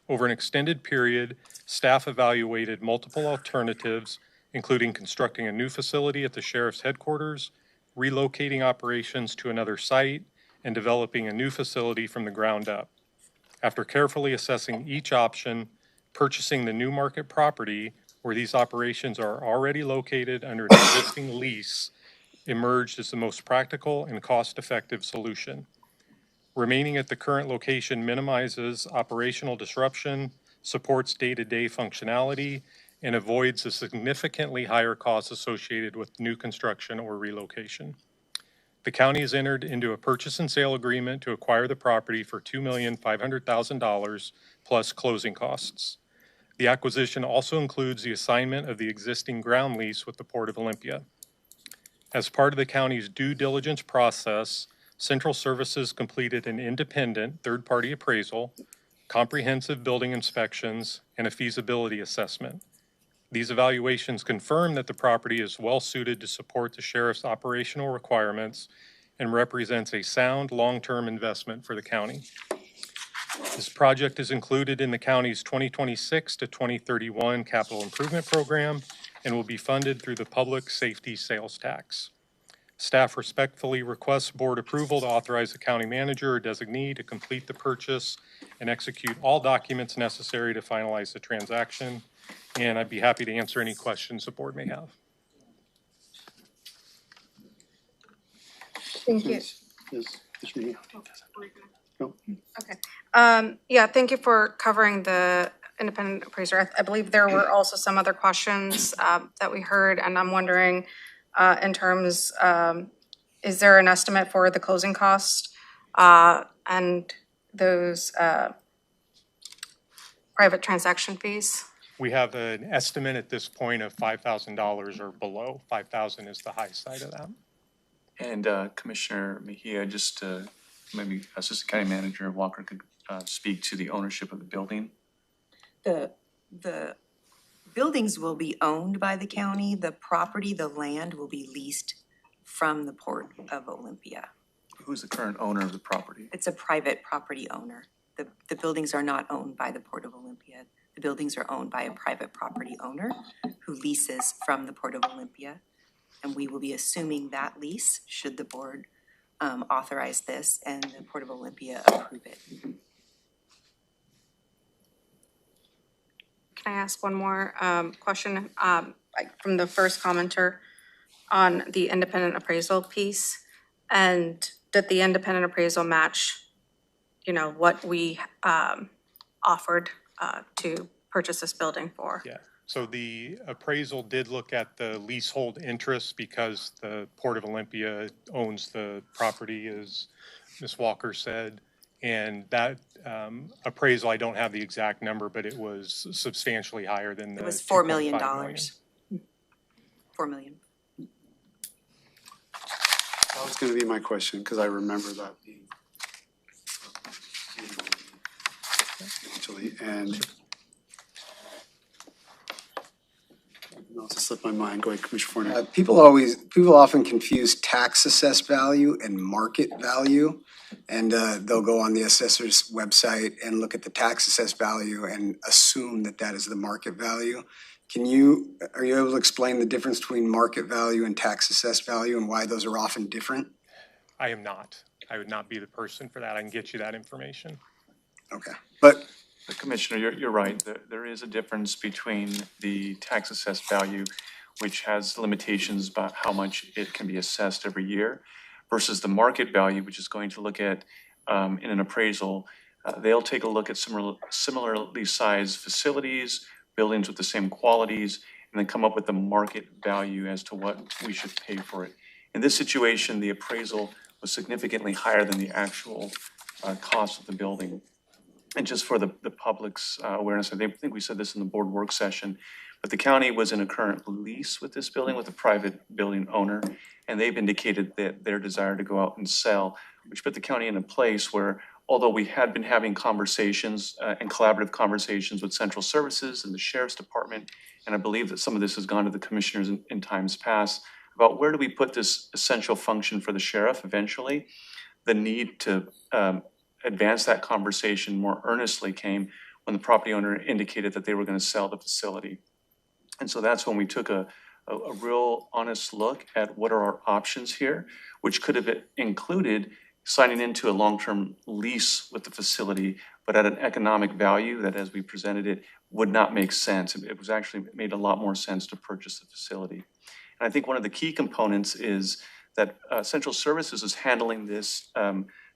Over an extended period, staff evaluated multiple alternatives, including constructing a new facility at the Sheriff's headquarters, relocating operations to another site, and developing a new facility from the ground up. After carefully assessing each option, purchasing the New Market property where these operations are already located under an existing lease emerged as the most practical and cost-effective solution. Remaining at the current location minimizes operational disruption, supports day-to-day functionality, and avoids the significantly higher costs associated with new construction or relocation. The county has entered into a purchase and sale agreement to acquire the property for $2,500,000 plus closing costs. The acquisition also includes the assignment of the existing ground lease with the Port of Olympia. As part of the county's due diligence process, Central Services completed an independent third-party appraisal, comprehensive building inspections, and a feasibility assessment. These evaluations confirm that the property is well-suited to support the sheriff's operational requirements and represents a sound long-term investment for the county. This project is included in the county's 2026 to 2031 capital improvement program and will be funded through the public safety sales tax. Staff respectfully requests board approval to authorize the county manager or designee to complete the purchase and execute all documents necessary to finalize the transaction. And I'd be happy to answer any questions the board may have. Thank you. No. Okay. Yeah, thank you for covering the independent appraiser. I believe there were also some other questions that we heard, and I'm wondering in terms, is there an estimate for the closing cost and those private transaction fees? We have an estimate at this point of $5,000 or below. 5,000 is the high side of that. And Commissioner Mejia, just maybe Assistant County Manager Walker could speak to the ownership of the building. The buildings will be owned by the county. The property, the land will be leased from the Port of Olympia. Who's the current owner of the property? It's a private property owner. The buildings are not owned by the Port of Olympia. The buildings are owned by a private property owner who leases from the Port of Olympia. And we will be assuming that lease should the board authorize this and the Port of Olympia approve it. Can I ask one more question from the first commenter on the independent appraisal piece? And did the independent appraisal match, what we offered to purchase this building for? Yeah. So the appraisal did look at the leasehold interest because the Port of Olympia owns the property, as Ms. Walker said. And that appraisal, I don't have the exact number, but it was substantially higher than the It was $4 million. $2.5 million. $4 million. That was going to be my question because I remember that being actually, and I'll just slip my mind. Go ahead, Commissioner Fournier. People often confuse tax assessed value and market value. And they'll go on the assessor's website and look at the tax assessed value and assume that that is the market value. Are you able to explain the difference between market value and tax assessed value and why those are often different? I am not. I would not be the person for that. I can get you that information. Okay. But Commissioner, you're right. There is a difference between the tax assessed value, which has limitations about how much it can be assessed every year, versus the market value, which is going to look at, in an appraisal, they'll take a look at similarly sized facilities, buildings with the same qualities, and then come up with the market value as to what we should pay for it. In this situation, the appraisal was significantly higher than the actual cost of the building. And just for the public's awareness, I think we said this in the board work session, but the county was in a current lease with this building with a private building owner, and they've indicated that their desire to go out and sell, which put the county in a place where, although we had been having conversations and collaborative conversations with Central Services and the Sheriff's Department, and I believe that some of this has gone to the commissioners in times past, about where do we put this essential function for the sheriff eventually, the need to advance that conversation more earnestly came when the property owner indicated that they were going to sell the facility. And so that's when we took a real honest look at what are our options here, which could have included signing into a long-term lease with the facility, but at an economic value that, as we presented it, would not make sense. It was actually made a lot more sense to purchase the facility. And I think one of the key components is that Central Services is handling this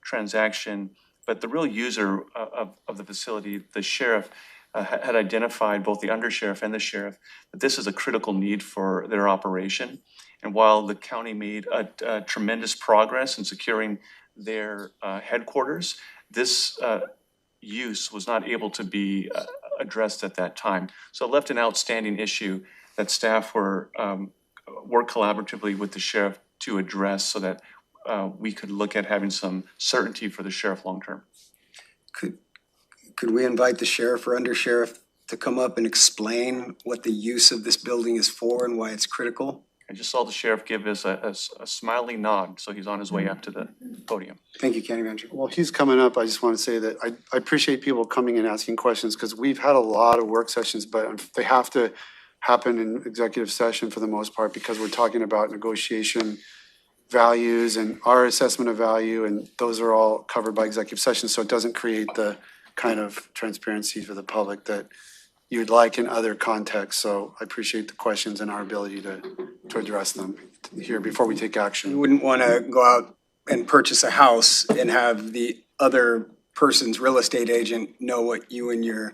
transaction, but the real user of the facility, the sheriff, had identified, both the undersheriff and the sheriff, that this is a critical need for their operation. And while the county made a tremendous progress in securing their headquarters, this use was not able to be addressed at that time. So it left an outstanding issue that staff were work collaboratively with the sheriff to address, so that we could look at having some certainty for the sheriff long term. Could we invite the sheriff or undersheriff to come up and explain what the use of this building is for and why it's critical? I just saw the sheriff give us a smiling nod, so he's on his way up to the podium. Thank you, County Manager. Well, he's coming up. I just want to say that I appreciate people coming and asking questions, because we've had a lot of work sessions, but they have to happen in executive session for the most part, because we're talking about negotiation values and our assessment of value, and those are all covered by executive session, so it doesn't create the kind of transparency for the public that you'd like in other contexts. So I appreciate the questions and our ability to address them here before we take action. You wouldn't want to go out and purchase a house and have the other person's real estate agent know what you and your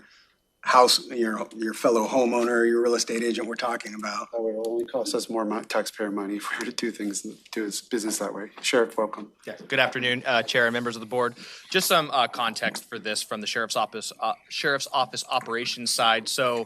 house, your fellow homeowner, your real estate agent were talking about. That would only cost us more taxpayer money if we were to do things, do business that way. Sheriff, welcome. Yeah. Good afternoon, Chair and members of the board. Just some context for this from the Sheriff's Office operations side. So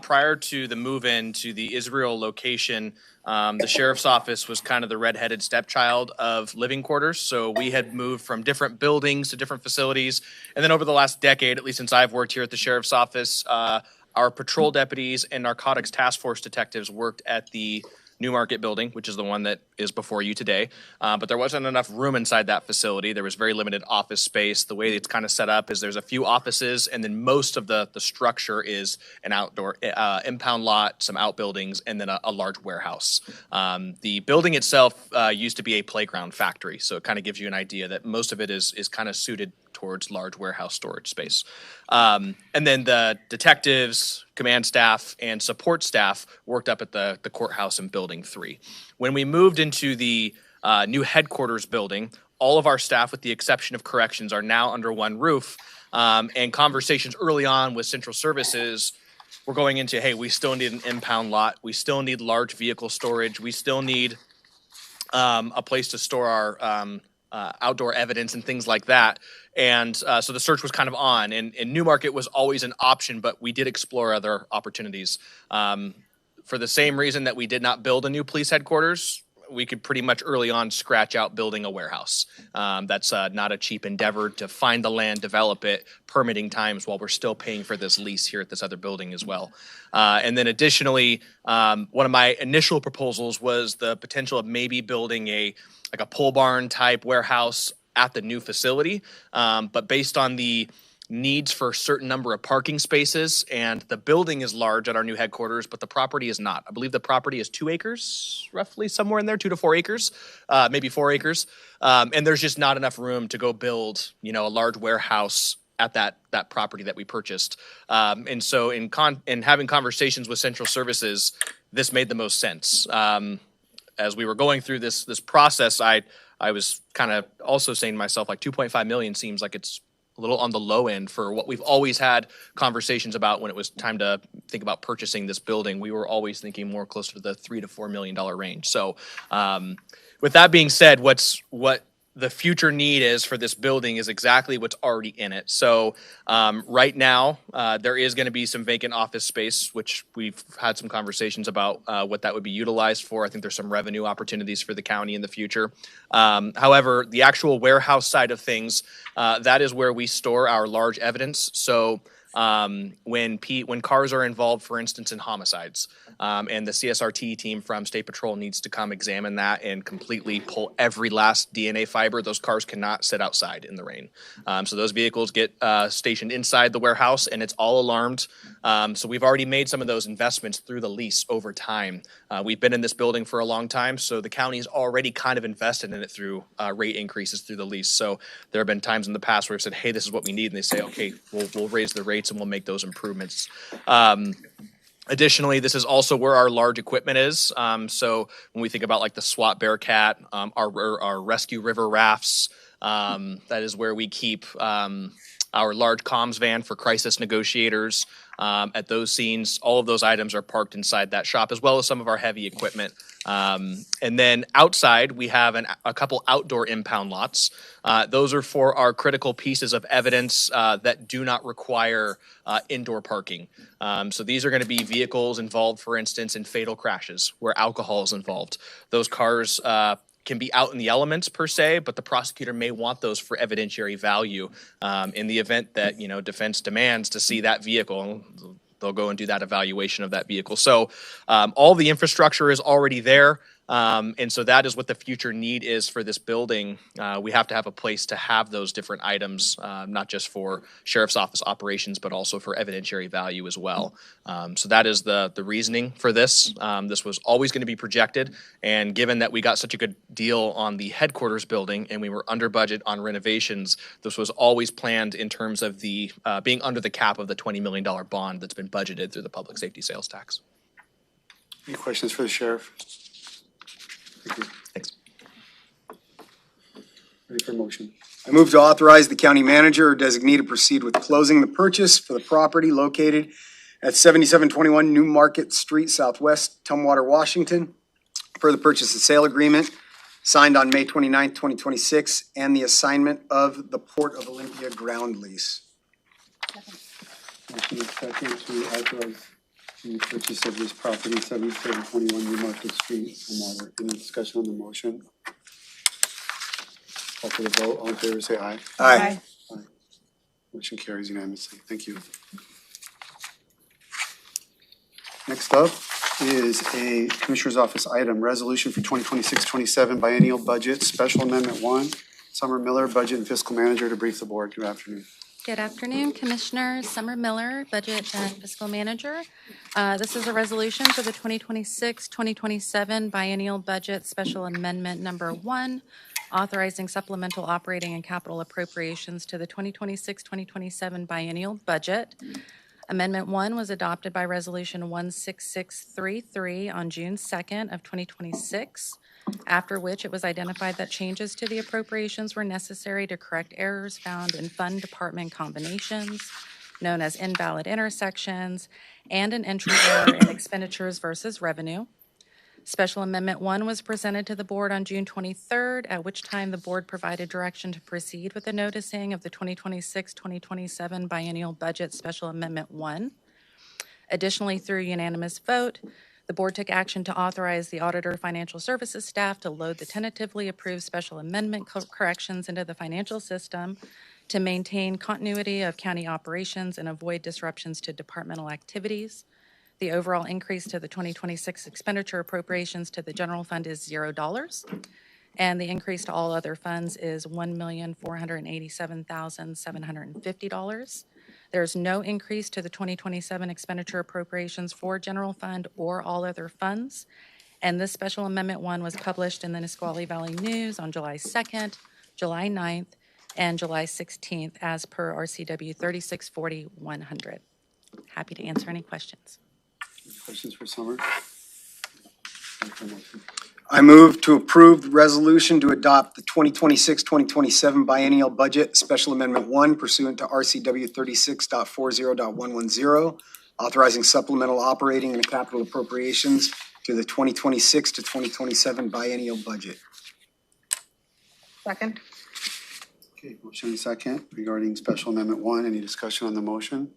prior to the move-in to the Israel location, the Sheriff's Office was kind of the redheaded stepchild of living quarters. So we had moved from different buildings to different facilities. And then over the last decade, at least since I've worked here at the Sheriff's Office, our patrol deputies and narcotics task force detectives worked at the Newmarket building, which is the one that is before you today. But there wasn't enough room inside that facility. There was very limited office space. The way it's kind of set up is there's a few offices, and then most of the structure is an outdoor impound lot, some outbuildings, and then a large warehouse. The building itself used to be a playground factory, so it kind of gives you an idea that most of it is kind of suited towards large warehouse storage space. And then the detectives, command staff, and support staff worked up at the courthouse in Building 3. When we moved into the new headquarters building, all of our staff, with the exception of corrections, are now under one roof. And conversations early on with Central Services were going into, hey, we still need an impound lot. We still need large vehicle storage. We still need a place to store our outdoor evidence and things like that. And so the search was kind of on, and Newmarket was always an option, but we did explore other opportunities. For the same reason that we did not build a new police headquarters, we could pretty much early on scratch out building a warehouse. That's not a cheap endeavor to find the land, develop it, permitting times while we're still paying for this lease here at this other building as well. And then additionally, one of my initial proposals was the potential of maybe building a pole barn type warehouse at the new facility. But based on the needs for a certain number of parking spaces, and the building is large at our new headquarters, but the property is not. I believe the property is 2 acres, roughly somewhere in there, 2 to 4 acres, maybe 4 acres. And there's just not enough room to go build, a large warehouse at that property that we purchased. And so in having conversations with Central Services, this made the most sense. As we were going through this process, I was kind of also saying to myself, like, 2.5 million seems like it's a little on the low end for what we've always had conversations about when it was time to think about purchasing this building. We were always thinking more closer to the $3 to $4 million range. So with that being said, what the future need is for this building is exactly what's already in it. So right now, there is going to be some vacant office space, which we've had some conversations about what that would be utilized for. I think there's some revenue opportunities for the county in the future. However, the actual warehouse side of things, that is where we store our large evidence. So when cars are involved, for instance, in homicides, and the CSRT team from State Patrol needs to come examine that and completely pull every last DNA fiber, those cars cannot sit outside in the rain. So those vehicles get stationed inside the warehouse, and it's all alarmed. So we've already made some of those investments through the lease over time. We've been in this building for a long time, so the county's already kind of invested in it through rate increases through the lease. So there have been times in the past where we've said, hey, this is what we need, and they say, okay, we'll raise the rates sites, and we'll make those improvements. Additionally, this is also where our large equipment is. So when we think about like the SWAT Bearcat, our rescue river rafts, that is where we keep our large comms van for crisis negotiators at those scenes. All of those items are parked inside that shop, as well as some of our heavy equipment. And then outside, we have a couple outdoor impound lots. Those are for our critical pieces of evidence that do not require indoor parking. So these are going to be vehicles involved, for instance, in fatal crashes where alcohol is involved. Those cars can be out in the elements per se, but the prosecutor may want those for evidentiary value in the event that, you know, defense demands to see that vehicle. They'll go and do that evaluation of that vehicle. So all the infrastructure is already there. And so that is what the future need is for this building. We have to have a place to have those different items, not just for sheriff's office operations, but also for evidentiary value as well. So that is the reasoning for this. This was always going to be projected. And given that we got such a good deal on the headquarters building and we were under budget on renovations, this was always planned in terms of the being under the cap of the $20 million bond that's been budgeted through the public safety sales tax. Any questions for the sheriff? Thanks. Ready for motion? I move to authorize the county manager or designee to proceed with closing the purchase for the property located at 7721 New Market Street Southwest, Tumwater, Washington, per the purchase and sale agreement signed on May 29, 2026, and the assignment of the Port of Olympia ground lease. Motion is second to authorize the purchase of this property, 7721 New Market Street, Tumwater. Any discussion on the motion? Call for the vote. All in favor, say aye. Aye. Aye. Motion carries unanimously. Thank you. Next up is a Commissioner's Office item, resolution for 2026-27 biennial budget, Special Amendment 1. Summer Miller, Budget and Fiscal Manager, to brief the board. Good afternoon. Good afternoon, Commissioners. Summer Miller, Budget and Fiscal Manager. This is a resolution for the 2026-2027 biennial budget, Special Amendment Number 1, authorizing supplemental operating and capital appropriations to the 2026-2027 biennial budget. Amendment 1 was adopted by Resolution 16633 on June 2nd of 2026, after which it was identified that changes to the appropriations were necessary to correct errors found in fund department combinations, known as invalid intersections, and an entry error in expenditures versus revenue. Special Amendment 1 was presented to the board on June 23rd, at which time the board provided direction to proceed with the noticing of the 2026-2027 biennial budget Special Amendment 1. Additionally, through unanimous vote, the board took action to authorize the Auditor Financial Services staff to load the tentatively approved special amendment corrections into the financial system to maintain continuity of county operations and avoid disruptions to departmental activities. The overall increase to the 2026 expenditure appropriations to the general fund is $0, and the increase to all other funds is $1,487,750. There's no increase to the 2027 expenditure appropriations for general fund or all other funds. And this Special Amendment 1 was published in the Nisqually Valley News on July 2nd, July 9th, and July 16th as per RCW 3640-100. Happy to answer any questions. Questions for Summer? I move to approve the resolution to adopt the 2026-2027 biennial budget, Special Amendment 1 pursuant to RCW 36.40.110, authorizing supplemental operating and capital appropriations to the 2026 to 2027 biennial budget. Second. Okay, motion and second regarding Special Amendment 1. Any discussion on the motion?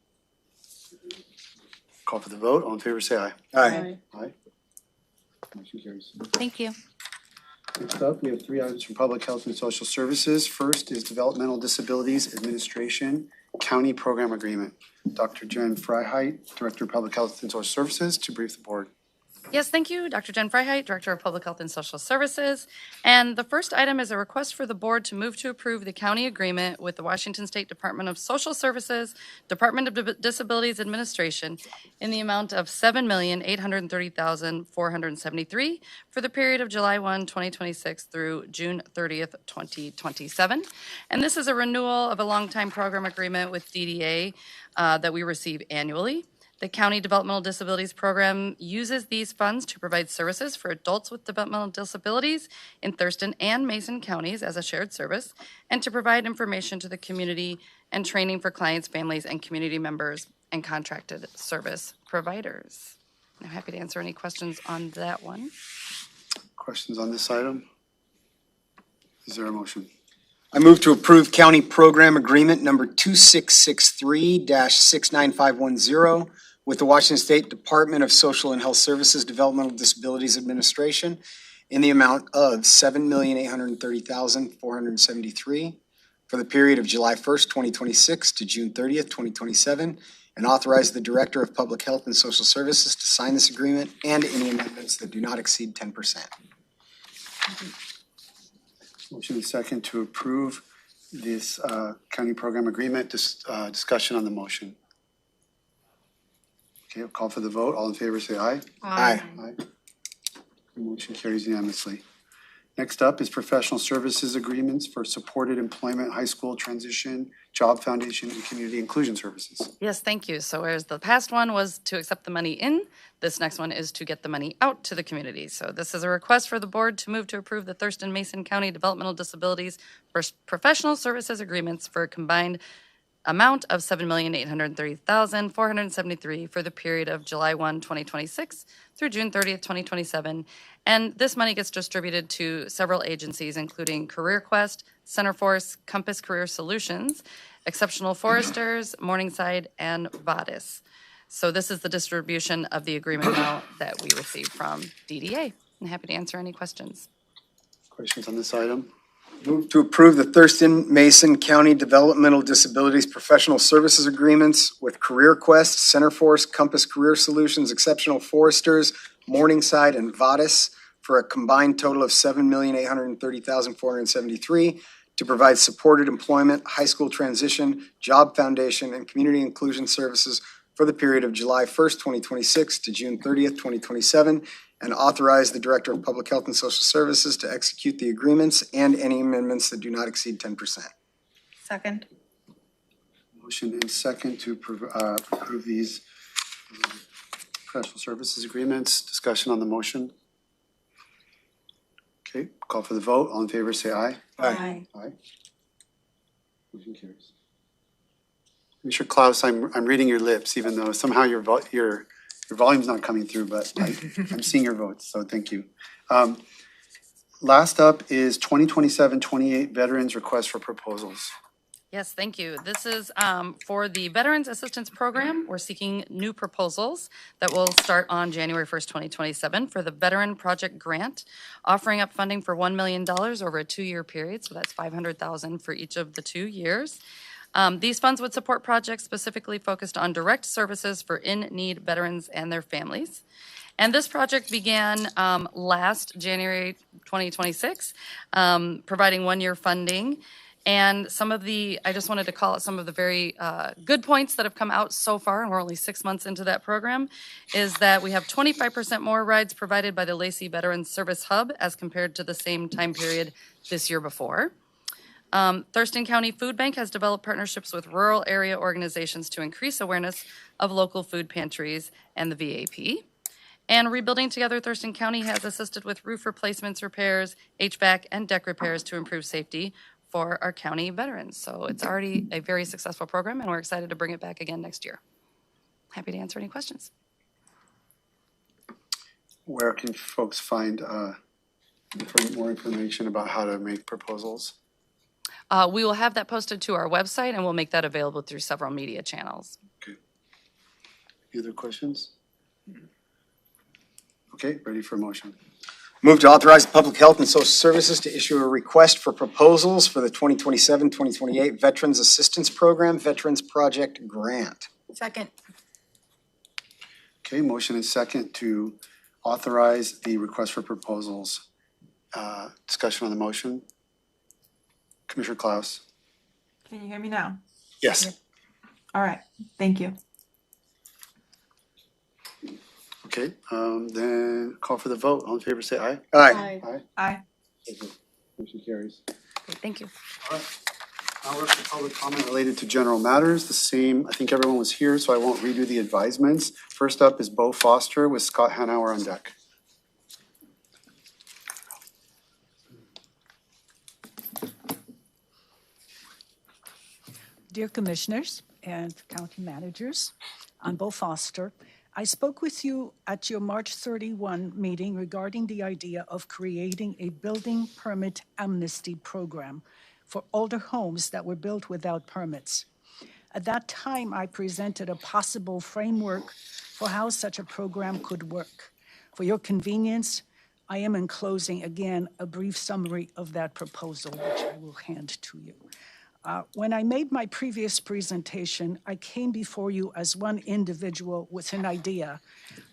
Call for the vote. All in favor, say aye. Aye. Aye. Motion carries. Thank you. Next up, we have 3 items from Public Health and Social Services. First is Developmental Disabilities Administration County Program Agreement. Dr. Jen Freiheit, Director of Public Health and Social Services, to brief the board. Yes, thank you, Dr. Jen Freiheit, Director of Public Health and Social Services. And the first item is a request for the board to move to approve the county agreement with the Washington State Department of Social Services, Department of Disabilities Administration in the amount of $7,830,473 for the period of July 1, 2026 through June 30th, 2027. And this is a renewal of a longtime program agreement with DDA that we receive annually. The County Developmental Disabilities Program uses these funds to provide services for adults with developmental disabilities in Thurston and Mason counties as a shared service, and to provide information to the community and training for clients, families, and community members and contracted service providers. I'm happy to answer any questions on that one. Questions on this item? Is there a motion? I move to approve County Program Agreement number 2663-69510 with the Washington State Department of Social and Health Services Developmental Disabilities Administration in the amount of $7,830,473 for the period of July 1st, 2026 to June 30th, 2027, and authorize the Director of Public Health and Social Services to sign this agreement and any amendments that do not exceed 10%. Motion and second to approve this county program agreement. Discussion on the motion. Okay, I'll call for the vote. All in favor say aye. Aye. Aye. The motion carries unanimously. Next up is professional services agreements for supported employment, high school transition, job foundation, and community inclusion services. Yes, thank you. So whereas the past one was to accept the money in, this next one is to get the money out to the community. So this is a request for the board to move to approve the Thurston Mason County Developmental Disabilities for professional services agreements for a combined amount of $7,830,473 for the period of July 1, 2026 through June 30th, 2027. And this money gets distributed to several agencies, including CareerQuest, Centerforce, Compass Career Solutions, Exceptional Foresters, Morningside, and Vadis. So this is the distribution of the agreement now that we received from DDA. I'm happy to answer any questions. Questions on this item? Move to approve the Thurston Mason County Developmental Disabilities Professional Services Agreements with CareerQuest, Centerforce, Compass Career Solutions, Exceptional Foresters, Morningside, and Vadis for a combined total of $7,830,473 to provide supported employment, high school transition, job foundation, and community inclusion services for the period of July 1st, 2026 to June 30th, 2027, and authorize the Director of Public Health and Social Services to execute the agreements and any amendments that do not exceed 10%. Second. Motion and second to approve these professional services agreements. Discussion on the motion. Okay, call for the vote. All in favor say aye. Aye. Aye. Motion carries. Commissioner Klaus, I'm reading your lips, even though somehow your volume's not coming through, but I'm seeing your votes, so thank you. Last up is 2027-28 Veterans Request for Proposals. Yes, thank you. This is for the Veterans Assistance Program. We're seeking new proposals that will start on January 1st, 2027 for the Veteran Project Grant, offering up funding for $1 million over a 2-year period. So that's $500,000 for each of the 2 years. These funds would support projects specifically focused on direct services for in-need veterans and their families. And this project began last January 2026, providing 1-year funding. And I just wanted to call out some of the very good points that have come out so far, and we're only 6 months into that program, is that we have 25% more rides provided by the Lacey Veterans Service Hub as compared to the same time period this year before. Thurston County Food Bank has developed partnerships with rural area organizations to increase awareness of local food pantries and the VAP. And Rebuilding Together Thurston County has assisted with roof replacements, repairs, HVAC, and deck repairs to improve safety for our county veterans. So it's already a very successful program, and we're excited to bring it back again next year. Happy to answer any questions. Where can folks find more information about how to make proposals? We will have that posted to our website, and we'll make that available through several media channels. Okay. Any other questions? Okay, ready for a motion. Move to authorize Public Health and Social Services to issue a request for proposals for the 2027-2028 Veterans Assistance Program Veterans Project Grant. Second. Okay, motion and second to authorize the request for proposals. Discussion on the motion. Commissioner Klaus. Can you hear me now? Yes. All right, thank you. Okay, then call for the vote. All in favor, say aye. Aye. Aye. Aye. Motion carries. Thank you. All right. Now we're up to public comment related to general matters. The same, I think everyone was here, so I won't redo the advisements. First up is Bo Foster with Scott Hanauer on deck. Dear Commissioners and County Managers, I'm Bo Foster. I spoke with you at your March 31 meeting regarding the idea of creating a building permit amnesty program for older homes that were built without permits. At that time, I presented a possible framework for how such a program could work. For your convenience, I am enclosing again a brief summary of that proposal, which I will hand to you. When I made my previous presentation, I came before you as one individual with an idea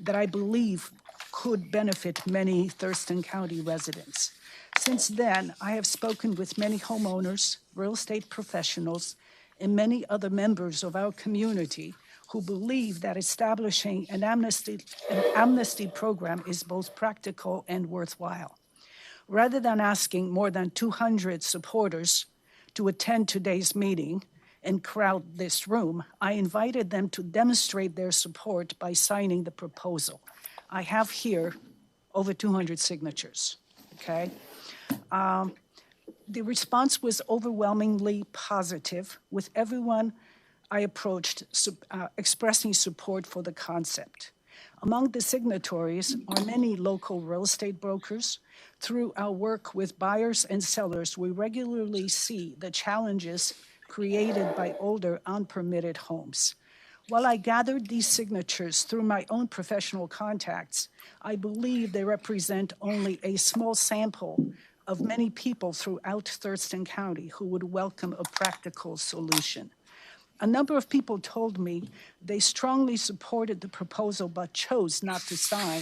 that I believe could benefit many Thurston County residents. Since then, I have spoken with many homeowners, real estate professionals, and many other members of our community who believe that establishing an amnesty program is both practical and worthwhile. Rather than asking more than 200 supporters to attend today's meeting and crowd this room, I invited them to demonstrate their support by signing the proposal. I have here over 200 signatures, okay? The response was overwhelmingly positive, with everyone I approached expressing support for the concept. Among the signatories are many local real estate brokers. Through our work with buyers and sellers, we regularly see the challenges created by older, unpermitted homes. While I gathered these signatures through my own professional contacts, I believe they represent only a small sample of many people throughout Thurston County who would welcome a practical solution. A number of people told me they strongly supported the proposal but chose not to sign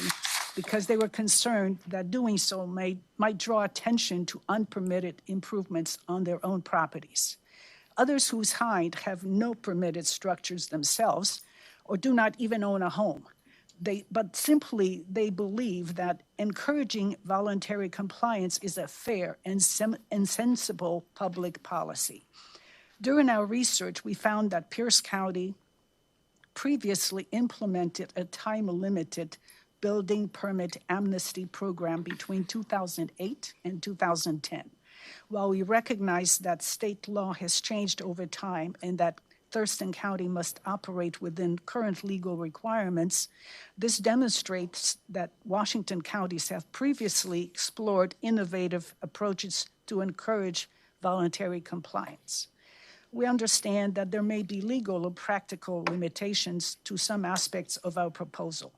because they were concerned that doing so might draw attention to unpermitted improvements on their own properties. Others who signed have no permitted structures themselves or do not even own a home. But simply they believe that encouraging voluntary compliance is a fair and sensible public policy. During our research, we found that Pierce County previously implemented a time-limited building permit amnesty program between 2008 and 2010. While we recognize that state law has changed over time and that Thurston County must operate within current legal requirements, this demonstrates that Washington counties have previously explored innovative approaches to encourage voluntary compliance. We understand that there may be legal or practical limitations to some aspects of our proposal.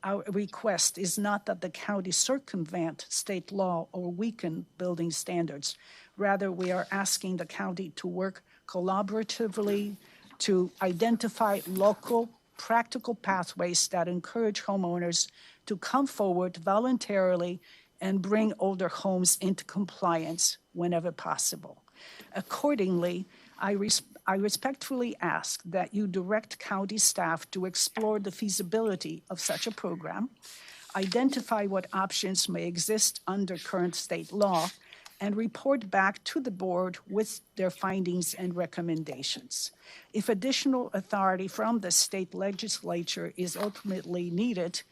Our request is not that the county circumvent state law or weaken building standards. Rather, we are asking the county to work collaboratively to identify local practical pathways that encourage homeowners to come forward voluntarily and bring older homes into compliance whenever possible. Accordingly, I respectfully ask that you direct county staff to explore the feasibility of such a program, identify what options may exist under current state law, and report back to the board with their findings and recommendations. If additional authority from the state legislature is ultimately needed,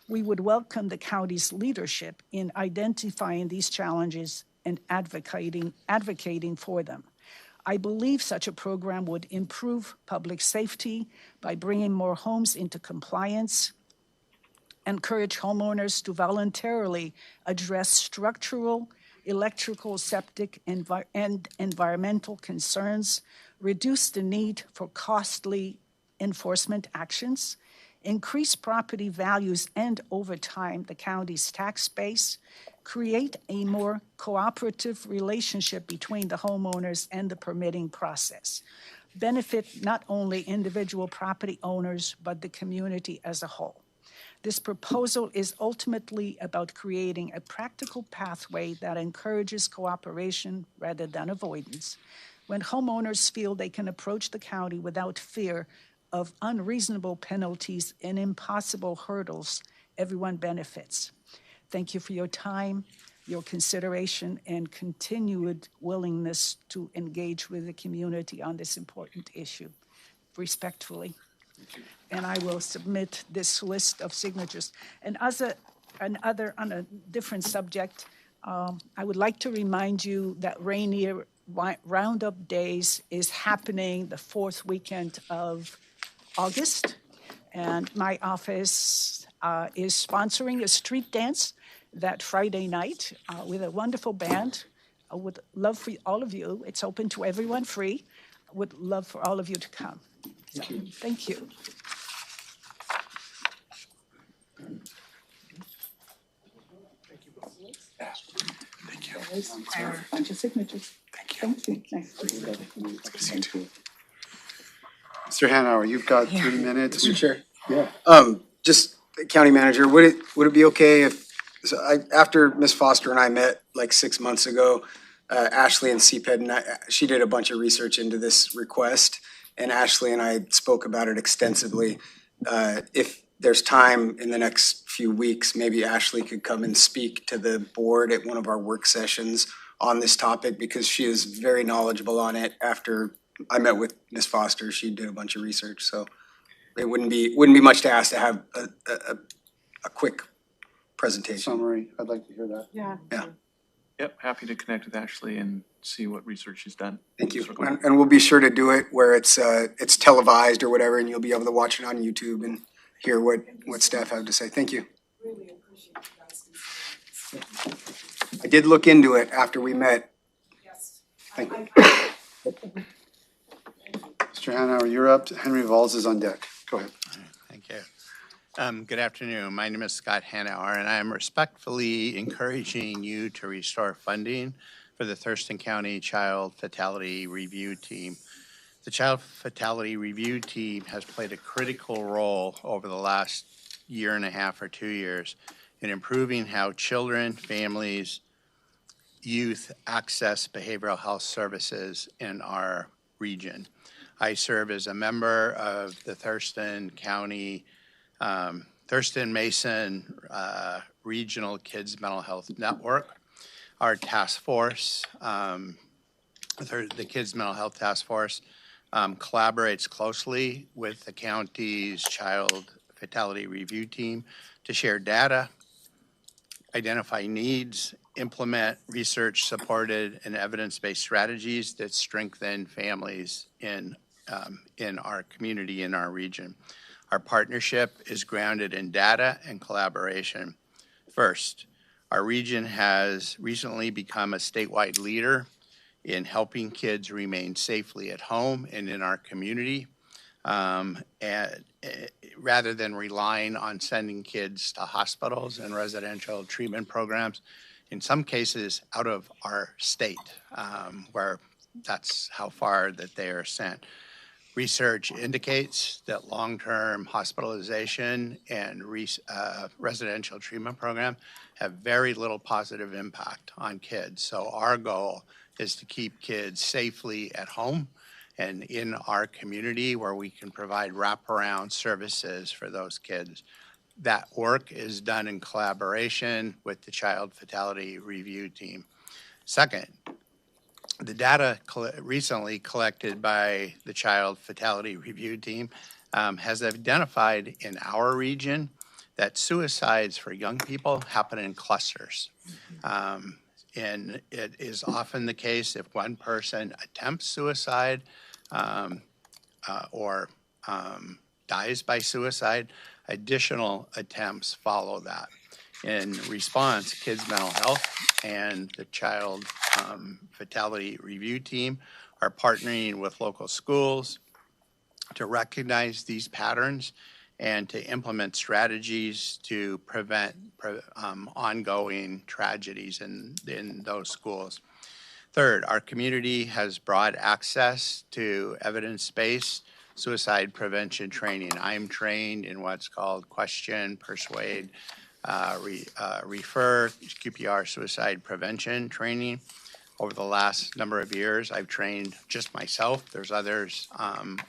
we would welcome the county's leadership in identifying these challenges and advocating for them. I believe such a program would improve public safety by bringing more homes into compliance, encourage homeowners to voluntarily address structural, electrical, septic, and environmental concerns, reduce the need for costly enforcement actions, increase property values and, over time, the county's tax base, create a more cooperative relationship between the homeowners and the permitting process, benefit not only individual property owners, but the community as a whole. This proposal is ultimately about creating a practical pathway that encourages cooperation rather than avoidance. When homeowners feel they can approach the county without fear of unreasonable penalties and impossible hurdles, everyone benefits. Thank you for your time, your consideration, and continued willingness to engage with the community on this important issue. Respectfully. And I will submit this list of signatures. And on a different subject, I would like to remind you that Rainier Roundup Days is happening the fourth weekend of August. And my office is sponsoring a street dance that Friday night with a wonderful band. I would love for all of you, it's open to everyone, free. I would love for all of you to come. So, thank you. Thank you. A bunch of signatures. Thank you. Nice to see you. Mr. Hanauer, you've got 3 minutes. Mr. Chair. Yeah. Just County Manager, would it be okay if, after Ms. Foster and I met like 6 months ago, Ashley and CPED and she did a bunch of research into this request, and Ashley and I spoke about it extensively. If there's time in the next few weeks, maybe Ashley could come and speak to the board at one of our work sessions on this topic, because she is very knowledgeable on it. After I met with Ms. Foster, she did a bunch of research, so it wouldn't be much to ask to have a quick presentation. Summary, I'd like to hear that. Yeah. Yeah. Yep, happy to connect with Ashley and see what research she's done. Thank you. And we'll be sure to do it where it's televised or whatever, and you'll be able to watch it on YouTube and hear what staff have to say. Thank you. Really appreciate you guys. I did look into it after we met. Yes. Thank you. Mr. Hanauer, you're up. Henry Valls is on deck. Go ahead. Thank you. Good afternoon. My name is Scott Hanauer, and I'm respectfully encouraging you to restore funding for the Thurston County Child Fatality Review Team. The Child Fatality Review Team has played a critical role over the last year and a half or 2 years in improving how children, families, youth access behavioral health services in our region. I serve as a member of the Thurston County, Thurston Mason Regional Kids Mental Health Network. Our task force, the Kids Mental Health Task Force, collaborates closely with the county's Child Fatality Review Team to share data, identify needs, implement research-supported and evidence-based strategies that strengthen families in our community, in our region. Our partnership is grounded in data and collaboration. First, our region has recently become a statewide leader in helping kids remain safely at home and in our community, rather than relying on sending kids to hospitals and residential treatment programs, in some cases out of our state, where that's how far that they are sent. Research indicates that long-term hospitalization and residential treatment program have very little positive impact on kids. So our goal is to keep kids safely at home and in our community where we can provide wraparound services for those kids. That work is done in collaboration with the Child Fatality Review Team. Second, the data recently collected by the Child Fatality Review Team has identified in our region that suicides for young people happen in clusters. And it is often the case if one person attempts suicide or dies by suicide, additional attempts follow that. In response, Kids Mental Health and the Child Fatality Review Team are partnering with local schools to recognize these patterns and to implement strategies to prevent ongoing tragedies in those schools. Third, our community has broad access to evidence-based suicide prevention training. I'm trained in what's called question, persuade, refer, QPR suicide prevention training. Over the last number of years, I've trained just myself. There's others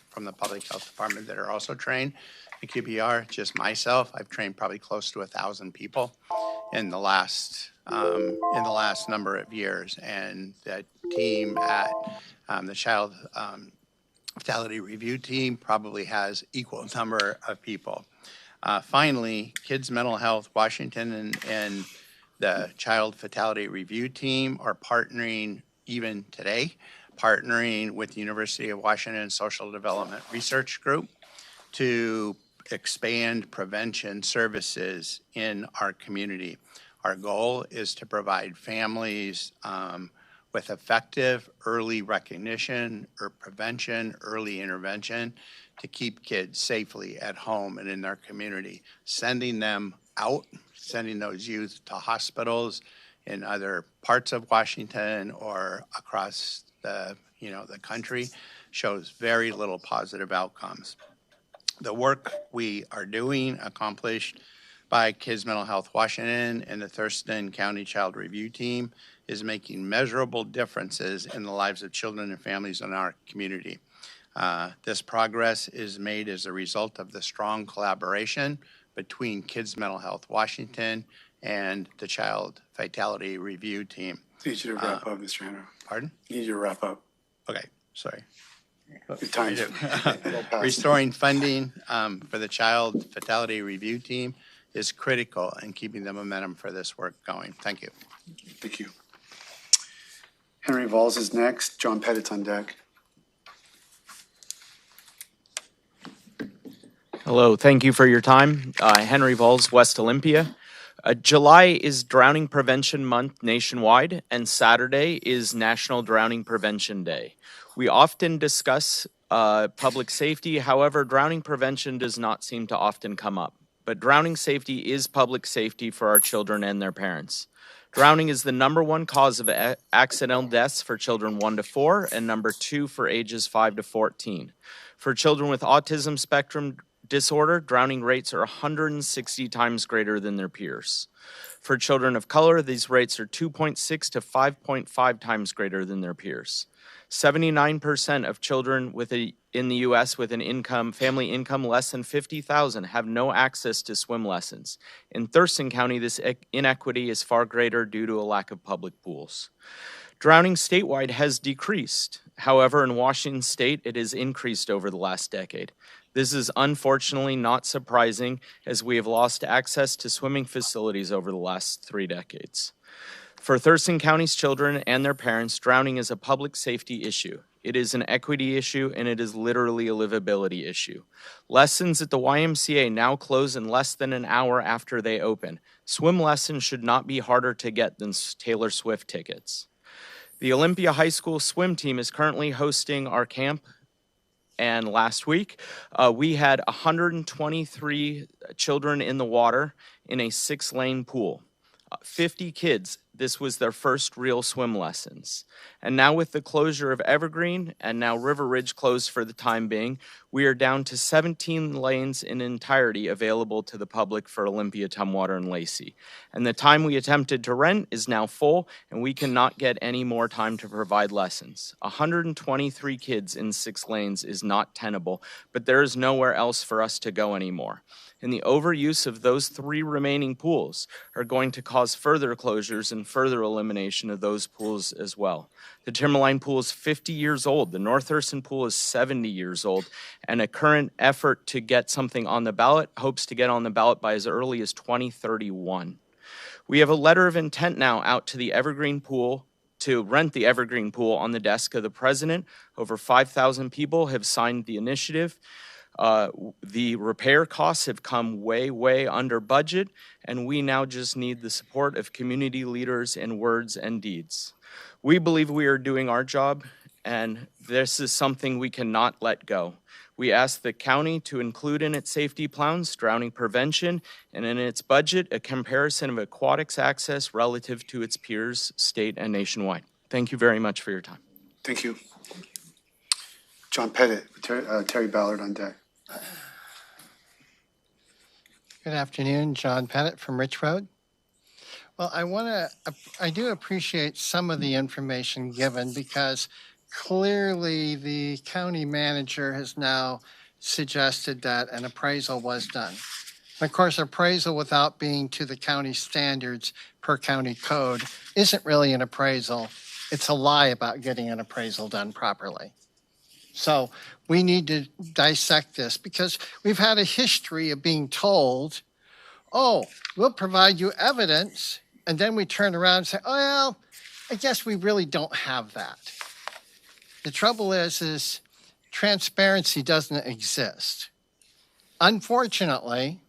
from the Public Health Department that are also trained in QPR. Just myself, I've trained probably close to 1,000 people in the last number of years. And the team at the Child Fatality Review Team probably has equal number of people. Finally, Kids Mental Health Washington and the Child Fatality Review Team are partnering even today, partnering with the University of Washington Social Development Research Group to expand prevention services in our community. Our goal is to provide families with effective early recognition or prevention, early intervention to keep kids safely at home and in their community, sending them out, sending those youth to hospitals in other parts of Washington or across the country shows very little positive outcomes. The work we are doing, accomplished by Kids Mental Health Washington and the Thurston County Child Review Team, is making measurable differences in the lives of children and families in our community. This progress is made as a result of the strong collaboration between Kids Mental Health Washington and the Child Fatality Review Team. I need you to wrap up, Mr. Hanna. Pardon? I need you to wrap up. Okay, sorry. Good time. Restoring funding for the Child Fatality Review Team is critical in keeping the momentum for this work going. Thank you. Thank you. Henry Valls is next. John Pettit's on deck. Hello, thank you for your time. Henry Valls, West Olympia. July is Drowning Prevention Month nationwide, and Saturday is National Drowning Prevention Day. We often discuss public safety, however, drowning prevention does not seem to often come up. But drowning safety is public safety for our children and their parents. Drowning is the #1 cause of accidental deaths for children 1 to 4 and #2 for ages 5 to 14. For children with autism spectrum disorder, drowning rates are 160 times greater than their peers. For children of color, these rates are 2.6 to 5.5 times greater than their peers. 79% of children in the U.S. with an family income less than $50,000 have no access to swim lessons. In Thurston County, this inequity is far greater due to a lack of public pools. Drowning statewide has decreased. However, in Washington state, it has increased over the last decade. This is unfortunately not surprising, as we have lost access to swimming facilities over the last 3 decades. For Thurston County's children and their parents, drowning is a public safety issue. It is an equity issue, and it is literally a livability issue. Lessons at the YMCA now close in less than an hour after they open. Swim lessons should not be harder to get than Taylor Swift tickets. The Olympia High School swim team is currently hosting our camp, and last week we had 123 children in the water in a 6-lane pool. 50 kids, this was their first real swim lessons. And now with the closure of Evergreen and now River Ridge closed for the time being, we are down to 17 lanes in entirety available to the public for Olympia, Tumwater, and Lacey. And the time we attempted to rent is now full, and we cannot get any more time to provide lessons. 123 kids in 6 lanes is not tenable, but there is nowhere else for us to go anymore. And the overuse of those 3 remaining pools are going to cause further closures and further elimination of those pools as well. The Timberline pool is 50 years old. The North Thurston pool is 70 years old. And a current effort to get something on the ballot hopes to get on the ballot by as early as 2031. We have a letter of intent now out to the Evergreen pool to rent the Evergreen pool on the desk of the president. Over 5,000 people have signed the initiative. The repair costs have come way under budget, and we now just need the support of community leaders in words and deeds. We believe we are doing our job, and this is something we cannot let go. We ask the county to include in its safety plans drowning prevention, and in its budget, a comparison of aquatics access relative to its peers, state and nationwide. Thank you very much for your time. Thank you. John Pettit, with Terry Ballard on deck. Good afternoon, John Pettit from Rich Road. Well, I do appreciate some of the information given because clearly the county manager has now suggested that an appraisal was done. Of course, appraisal without being to the county standards per county code isn't really an appraisal. It's a lie about getting an appraisal done properly. So we need to dissect this because we've had a history of being told, oh, we'll provide you evidence. And then we turn around and say, oh, well, I guess we really don't have that. The trouble is transparency doesn't exist. Unfortunately,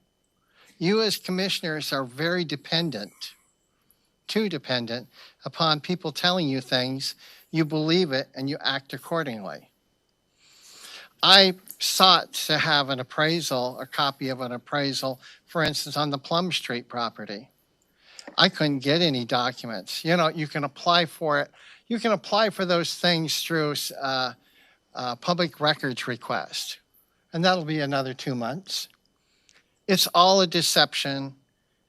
you as commissioners are very too dependent upon people telling you things, you believe it, and you act accordingly. I sought to have an appraisal, a copy of an appraisal, for instance, on the Plum Street property. I couldn't get any documents. You know, you can apply for it. You can apply for those things through public records request, and that'll be another 2 months. It's all a deception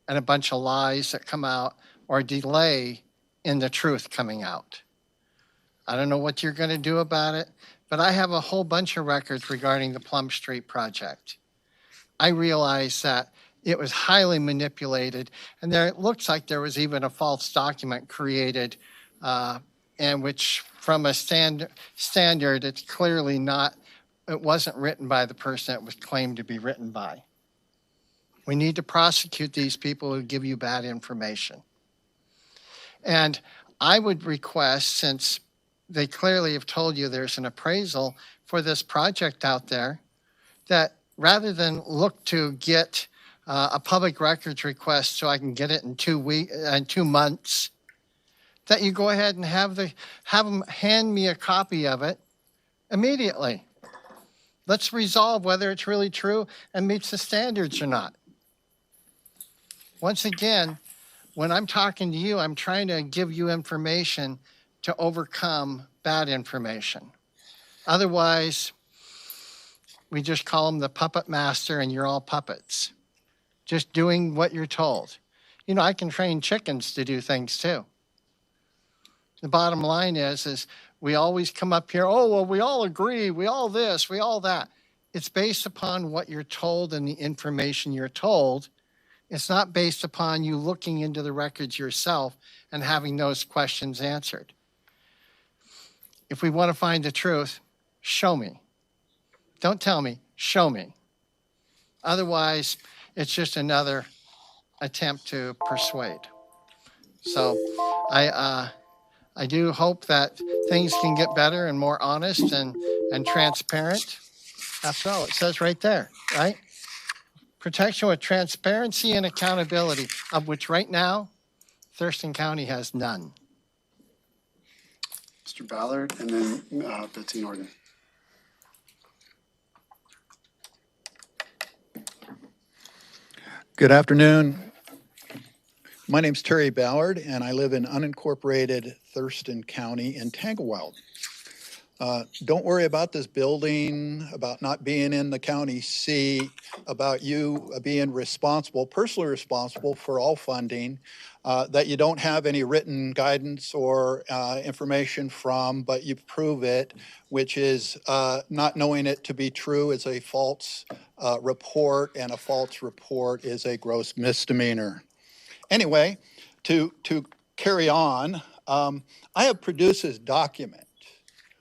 and a bunch of lies that come out or delay in the truth coming out. I don't know what you're going to do about it, but I have a whole bunch of records regarding the Plum Street project. I realize that it was highly manipulated, and it looks like there was even a false document created, and which from a standard, it's clearly not, it wasn't written by the person it was claimed to be written by. We need to prosecute these people who give you bad information. And I would request, since they clearly have told you there's an appraisal for this project out there, that rather than look to get a public records request so I can get it in 2 months, that you go ahead and have them hand me a copy of it immediately. Let's resolve whether it's really true and meets the standards or not. Once again, when I'm talking to you, I'm trying to give you information to overcome bad information. Otherwise, we just call them the puppet master and you're all puppets. Just doing what you're told. You know, I can train chickens to do things too. The bottom line is we always come up here, oh, well, we all agree, we all this, we all that. It's based upon what you're told and the information you're told. It's not based upon you looking into the records yourself and having those questions answered. If we want to find the truth, show me. Don't tell me, show me. Otherwise, it's just another attempt to persuade. So I do hope that things can get better and more honest and transparent. After all, it says right there, right? Protection with transparency and accountability, of which right now, Thurston County has none. Mr. Ballard, and then Betsy Norton. Good afternoon. My name's Terry Ballard, and I live in unincorporated Thurston County in Tanglewild. Don't worry about this building, about not being in the county seat, about you being responsible, personally responsible for all funding, that you don't have any written guidance or information from, but you prove it, which is not knowing it to be true is a false report, and a false report is a gross misdemeanor. Anyway, to carry on, I have produced this document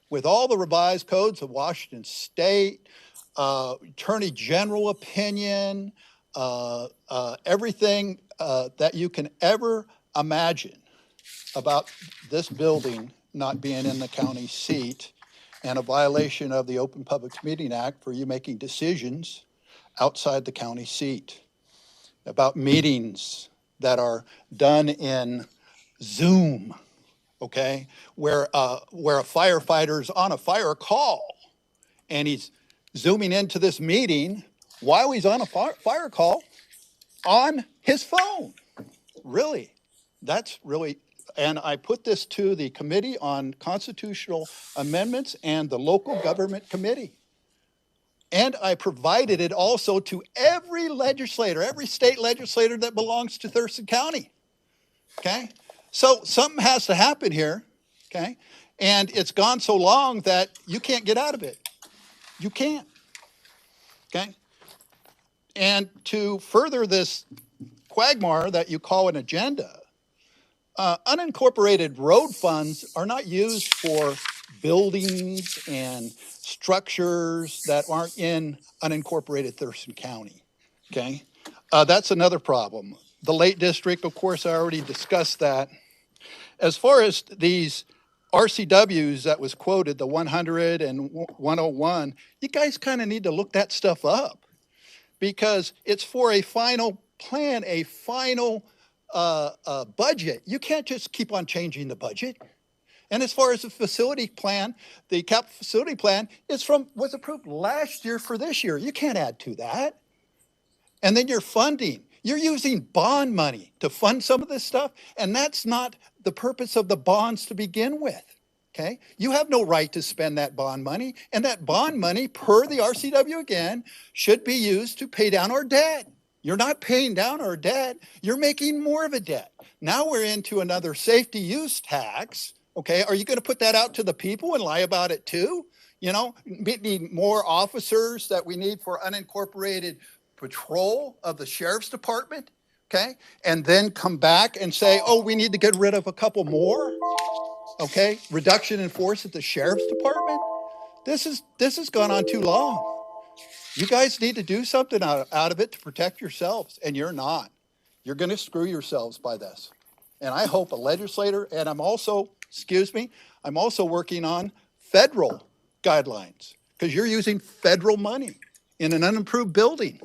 with all the revised codes of Washington State, Attorney General opinion, everything that you can ever imagine about this building not being in the county seat and a violation of the Open Public Meeting Act for you making decisions outside the county seat, about meetings that are done in Zoom, okay, where a firefighter's on a fire call and he's zooming into this meeting while he's on a fire call on his phone. Really, that's really and I put this to the Committee on Constitutional Amendments and the Local Government Committee. And I provided it also to every legislator, every state legislator that belongs to Thurston County. Okay? So something has to happen here. Okay? And it's gone so long that you can't get out of it. You can't. Okay? And to further this quagmire that you call an agenda, unincorporated road funds are not used for buildings and structures that aren't in unincorporated Thurston County. Okay? That's another problem. The Lake District, of course, I already discussed that. As far as these RCWs that was quoted, the 100 and 101, you guys kind of need to look that stuff up because it's for a final plan, a final budget. You can't just keep on changing the budget. And as far as the facility plan, the capital facility plan was approved last year for this year. You can't add to that. And then you're funding. You're using bond money to fund some of this stuff, and that's not the purpose of the bonds to begin with. Okay? You have no right to spend that bond money, and that bond money, per the RCW again, should be used to pay down our debt. You're not paying down our debt, you're making more of a debt. Now we're into another safety use tax. Okay, are you going to put that out to the people and lie about it too? You know, we need more officers that we need for unincorporated patrol of the sheriff's department, okay? And then come back and say, oh, we need to get rid of a couple more, okay? Reduction in force at the sheriff's department. This has gone on too long. You guys need to do something out of it to protect yourselves, and you're not. You're going to screw yourselves by this. And I hope a legislator, and I'm also working on federal guidelines because you're using federal money in an unimproved building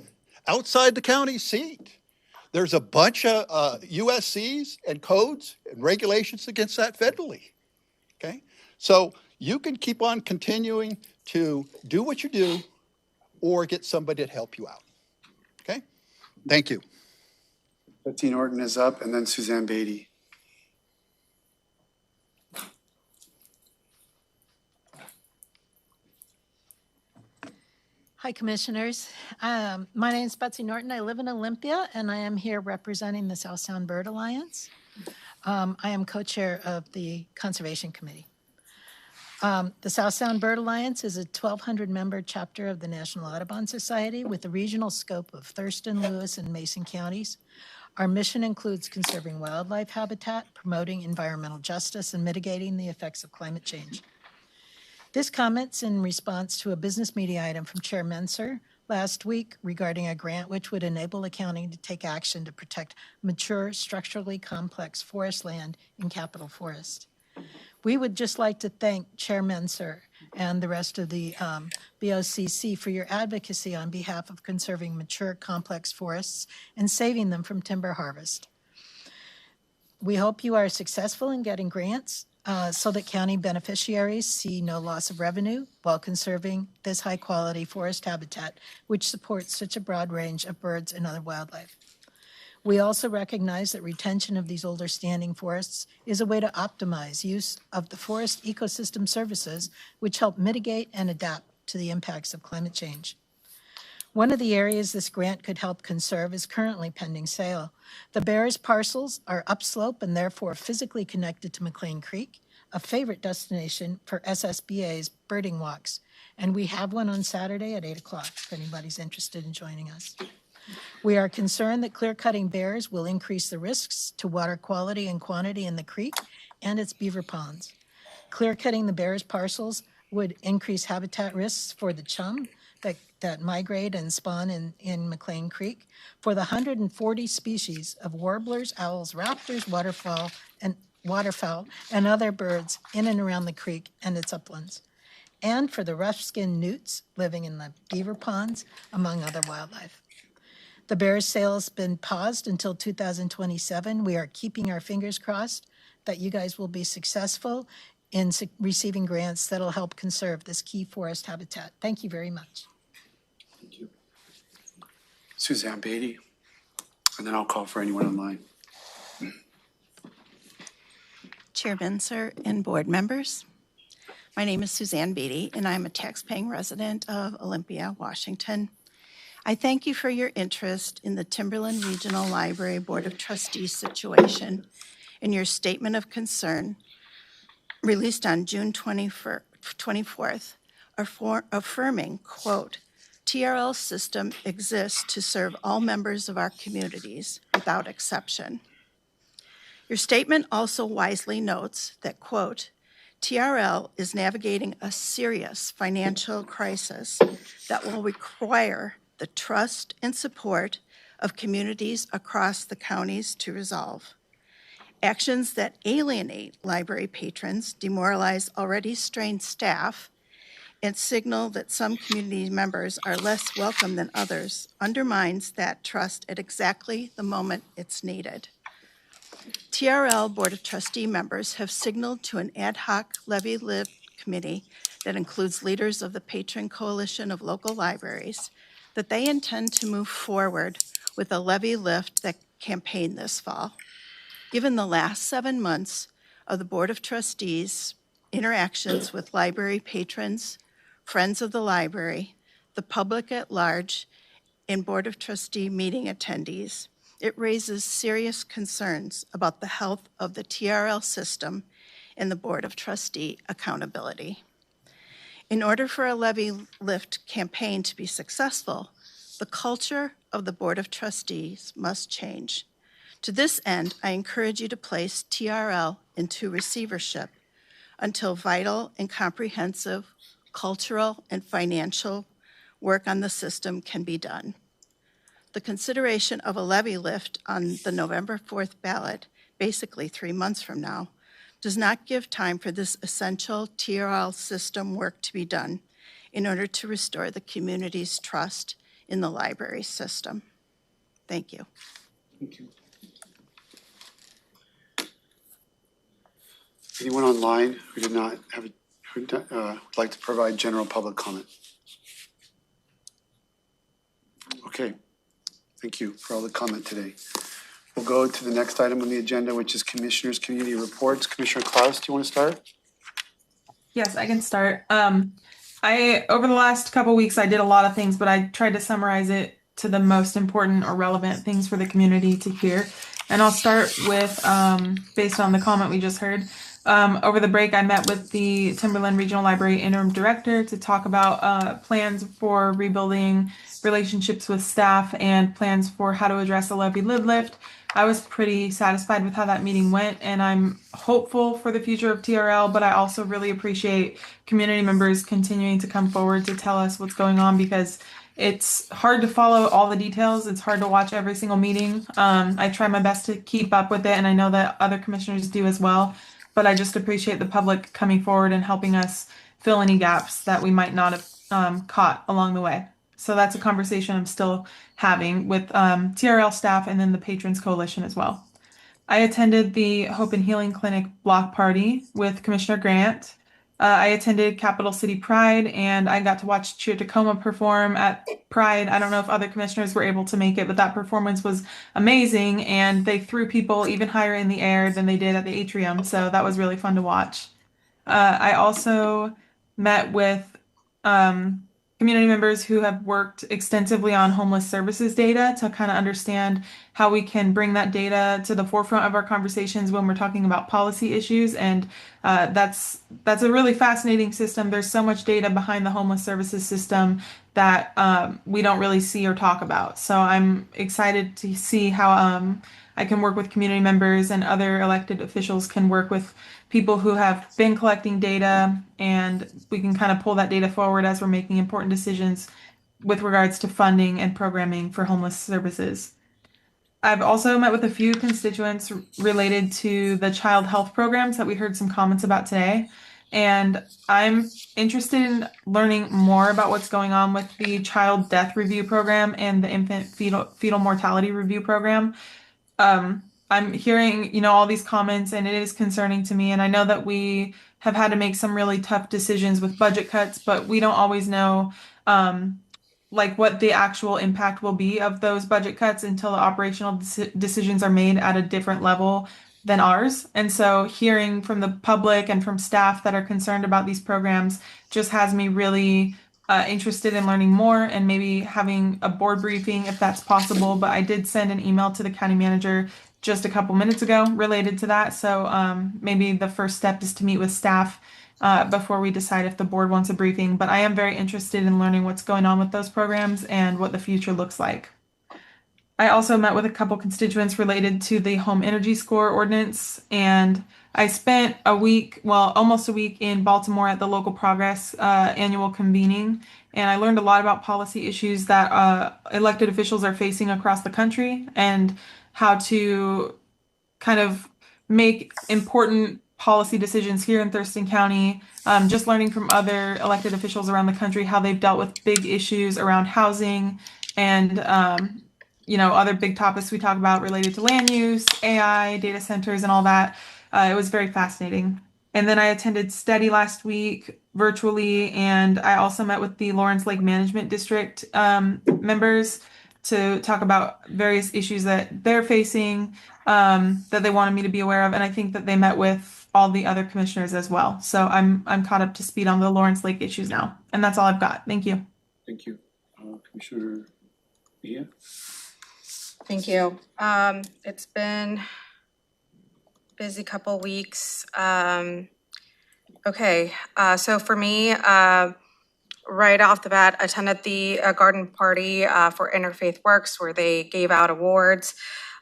outside the county seat. There's a bunch of USCs and codes and regulations against that federally. Okay? So you can keep on continuing to do what you do or get somebody to help you out. Okay? Thank you. Betsy Norton is up, and then Suzanne Beatty. Hi, Commissioners. My name is Betsy Norton. I live in Olympia, and I am here representing the South Sound Bird Alliance. I am co-chair of the Conservation Committee. The South Sound Bird Alliance is a 1,200-member chapter of the National Audubon Society with a regional scope of Thurston, Lewis, and Mason counties. Our mission includes conserving wildlife habitat, promoting environmental justice, and mitigating the effects of climate change. This comments in response to a business meeting item from Chair Menser last week regarding a grant which would enable the county to take action to protect mature, structurally complex forest land in Capitol Forest. We would just like to thank Chair Menser and the rest of the BOCC for your advocacy on behalf of conserving mature, complex forests and saving them from timber harvest. We hope you are successful in getting grants so that county beneficiaries see no loss of revenue while conserving this high-quality forest habitat, which supports such a broad range of birds and other wildlife. We also recognize that retention of these older standing forests is a way to optimize use of the forest ecosystem services, which help mitigate and adapt to the impacts of climate change. One of the areas this grant could help conserve is currently pending sale. The Bears parcels are upslope and therefore physically connected to McLean Creek, a favorite destination for SSBA's birding walks. And we have one on Saturday at 8 o'clock if anybody's interested in joining us. We are concerned that clear-cutting bears will increase the risks to water quality and quantity in the creek and its beaver ponds. Clear-cutting the bears parcels would increase habitat risks for the chum that migrate and spawn in McLean Creek, for the 140 species of warblers, owls, raptors, waterfowl, and other birds in and around the creek and its uplands, and for the rough-skinned newts living in the beaver ponds, among other wildlife. The bears sale has been paused until 2027. We are keeping our fingers crossed that you guys will be successful in receiving grants that'll help conserve this key forest habitat. Thank you very much. Thank you. Suzanne Beatty, and then I'll call for anyone online. Chairman, sir, and board members. My name is Suzanne Beatty, and I'm a taxpaying resident of Olympia, Washington. I thank you for your interest in the Timberland Regional Library Board of Trustees situation and your statement of concern released on June 24th, affirming, quote, TRL system exists to serve all members of our communities without exception. Your statement also wisely notes that, quote, TRL is navigating a serious financial crisis that will require the trust and support of communities across the counties to resolve. Actions that alienate library patrons, demoralize already strained staff, and signal that some community members are less welcome than others undermines that trust at exactly the moment it's needed. TRL Board of Trustee members have signaled to an ad hoc levy lift committee that includes leaders of the Patron Coalition of Local Libraries that they intend to move forward with a levy lift that campaign this fall. Given the last 7 months of the Board of Trustees' interactions with library patrons, friends of the library, the public at large, and Board of Trustee meeting attendees, it raises serious concerns about the health of the TRL system and the Board of Trustee accountability. In order for a levy lift campaign to be successful, the culture of the Board of Trustees must change. To this end, I encourage you to place TRL into receivership until vital and comprehensive cultural and financial work on the system can be done. The consideration of a levy lift on the November 4th ballot, basically 3 months from now, does not give time for this essential TRL system work to be done in order to restore the community's trust in the library system. Thank you. Thank you. Anyone online who did not have a, would like to provide general public comment? Okay, thank you for all the comment today. We'll go to the next item on the agenda, which is Commissioners' Community Reports. Commissioner Klaus, do you want to start? Yes, I can start. Over the last couple weeks, I did a lot of things, but I tried to summarize it to the most important or relevant things for the community to hear. And I'll start with, based on the comment we just heard. Over the break, I met with the Timberland Regional Library Interim Director to talk about plans for rebuilding relationships with staff and plans for how to address the levy lid lift. I was pretty satisfied with how that meeting went, and I'm hopeful for the future of TRL, but I also really appreciate community members continuing to come forward to tell us what's going on, because it's hard to follow all the details. It's hard to watch every single meeting. I try my best to keep up with it, and I know that other commissioners do as well. But I just appreciate the public coming forward and helping us fill any gaps that we might not have caught along the way. So that's a conversation I'm still having with TRL staff and then the Patrons Coalition as well. I attended the Hope and Healing Clinic block party with Commissioner Grant. I attended Capital City Pride, and I got to watch Cheer Tacoma perform at Pride. I don't know if other commissioners were able to make it, but that performance was amazing, and they threw people even higher in the air than they did at the atrium, so that was really fun to watch. I also met with community members who have worked extensively on homeless services data to kind of understand how we can bring that data to the forefront of our conversations when we're talking about policy issues. And that's a really fascinating system. There's so much data behind the homeless services system that we don't really see or talk about. So I'm excited to see how I can work with community members and other elected officials can work with people who have been collecting data, and we can kind of pull that data forward as we're making important decisions with regards to funding and programming for homeless services. I've also met with a few constituents related to the child health programs that we heard some comments about today. And I'm interested in learning more about what's going on with the child death review program and the infant fetal mortality review program. I'm hearing, all these comments, and it is concerning to me. And I know that we have had to make some really tough decisions with budget cuts, but we don't always know, what the actual impact will be of those budget cuts until the operational decisions are made at a different level than ours. And so hearing from the public and from staff that are concerned about these programs just has me really interested in learning more and maybe having a board briefing if that's possible. But I did send an email to the county manager just a couple minutes ago related to that. So maybe the first step is to meet with staff before we decide if the board wants a briefing. But I am very interested in learning what's going on with those programs and what the future looks like. I also met with a couple constituents related to the home energy score ordinance, and I spent a week, well, almost a week in Baltimore at the Local Progress annual convening, and I learned a lot about policy issues that elected officials are facing across the country and how to kind of make important policy decisions here in Thurston County. Just learning from other elected officials around the country how they've dealt with big issues around housing and other big topics we talk about related to land use, AI, data centers, and all that. It was very fascinating. And then I attended Steady last week virtually, and I also met with the Lawrence Lake Management District members to talk about various issues that they're facing that they wanted me to be aware of. And I think that they met with all the other commissioners as well. So I'm caught up to speed on the Lawrence Lake issues now. And that's all I've got. Thank you. Thank you. Commissioner Mejia? Thank you. It's been busy couple weeks. Okay, so for me, right off the bat, I attended the garden party for Interfaith Works where they gave out awards.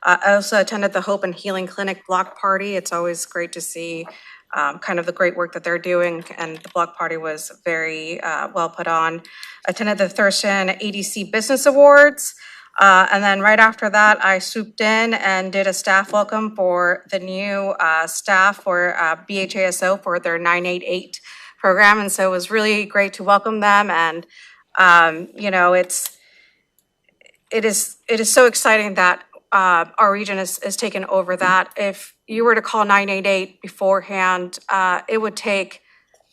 I also attended the Hope and Healing Clinic block party. It's always great to see kind of the great work that they're doing, and the block party was very well put on. Attended the Thurston ADC Business Awards. And then right after that, I swooped in and did a staff welcome for the new staff for BHASO for their 988 program. And so it was really great to welcome them. And, it is so exciting that our region is taking over that. If you were to call 988 beforehand, it would take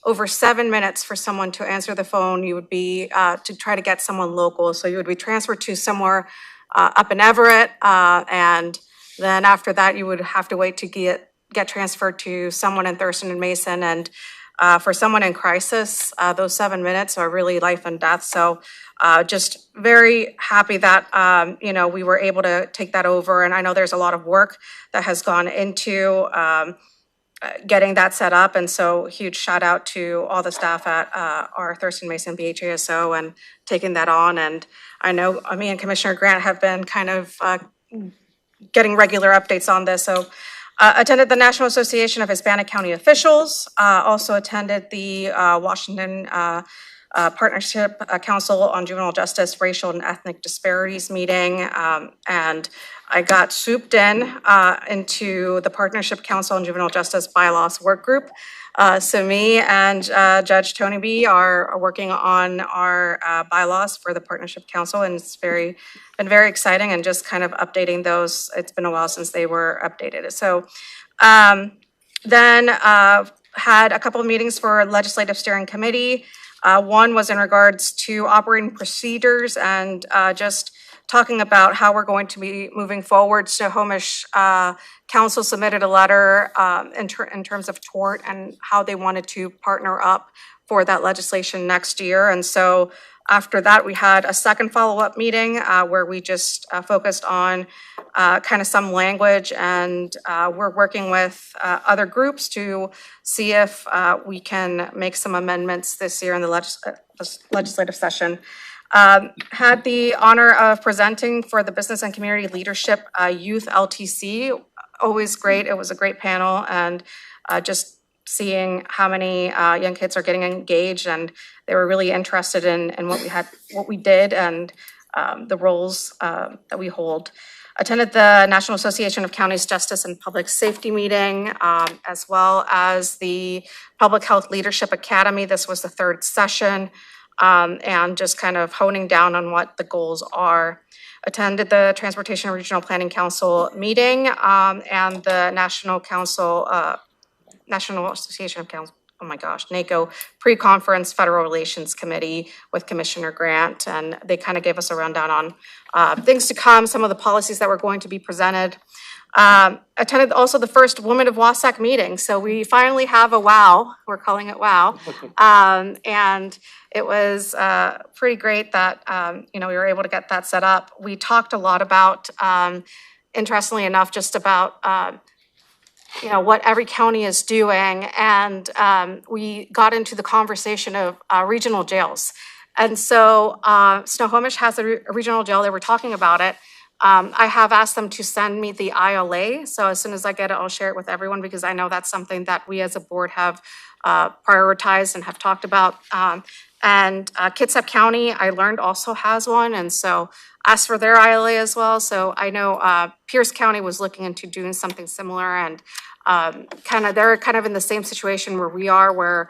over 7 minutes for someone to answer the phone. You would be to try to get someone local. So you would be transferred to somewhere up in Everett. And then after that, you would have to wait to get transferred to someone in Thurston and Mason. And for someone in crisis, those 7 minutes are really life and death. So just very happy that, we were able to take that over. And I know there's a lot of work that has gone into getting that set up. And so huge shout out to all the staff at our Thurston Mason BHASO and taking that on. And I know me and Commissioner Grant have been kind of getting regular updates on this. So attended the National Association of Hispanic County Officials, also attended the Washington Partnership Council on Juvenile Justice, Racial and Ethnic Disparities meeting. And I got swooped in into the Partnership Council on Juvenile Justice Bylaws Work Group. So me and Judge Tony B are working on our bylaws for the Partnership Council, and it's been very exciting and just kind of updating those. It's been a while since they were updated. So then had a couple of meetings for Legislative Steering Committee. One was in regards to operating procedures and just talking about how we're going to be moving forward. Snohomish Council submitted a letter in terms of tort and how they wanted to partner up for that legislation next year. And so after that, we had a second follow-up meeting where we just focused on kind of some language, and we're working with other groups to see if we can make some amendments this year in the legislative session. Had the honor of presenting for the Business and Community Leadership Youth LTC. Always great. It was a great panel, and just seeing how many young kids are getting engaged, and they were really interested in what we did, and the roles that we hold. Attended the National Association of Counties Justice and Public Safety meeting, as well as the Public Health Leadership Academy. This was the third session, and just kind of honing down on what the goals are. Attended the Transportation and Regional Planning Council meeting, and the National Association of oh my gosh, NACO Pre-Conference Federal Relations Committee with Commissioner Grant, and they kind of gave us a rundown on things to come, some of the policies that were going to be presented. Attended also the first Women of Wasac meeting. So we finally have a WOW, we're calling it WOW. And it was pretty great that, we were able to get that set up. We talked a lot about, interestingly enough, just about, what every county is doing. And we got into the conversation of regional jails. And so Snohomish has a regional jail. They were talking about it. I have asked them to send me the ILA. So as soon as I get it, I'll share it with everyone because I know that's something that we as a board have prioritized and have talked about. And Kitsap County, I learned also has one. And so asked for their ILA as well. So I know Pierce County was looking into doing something similar, and they're kind of in the same situation where we are, where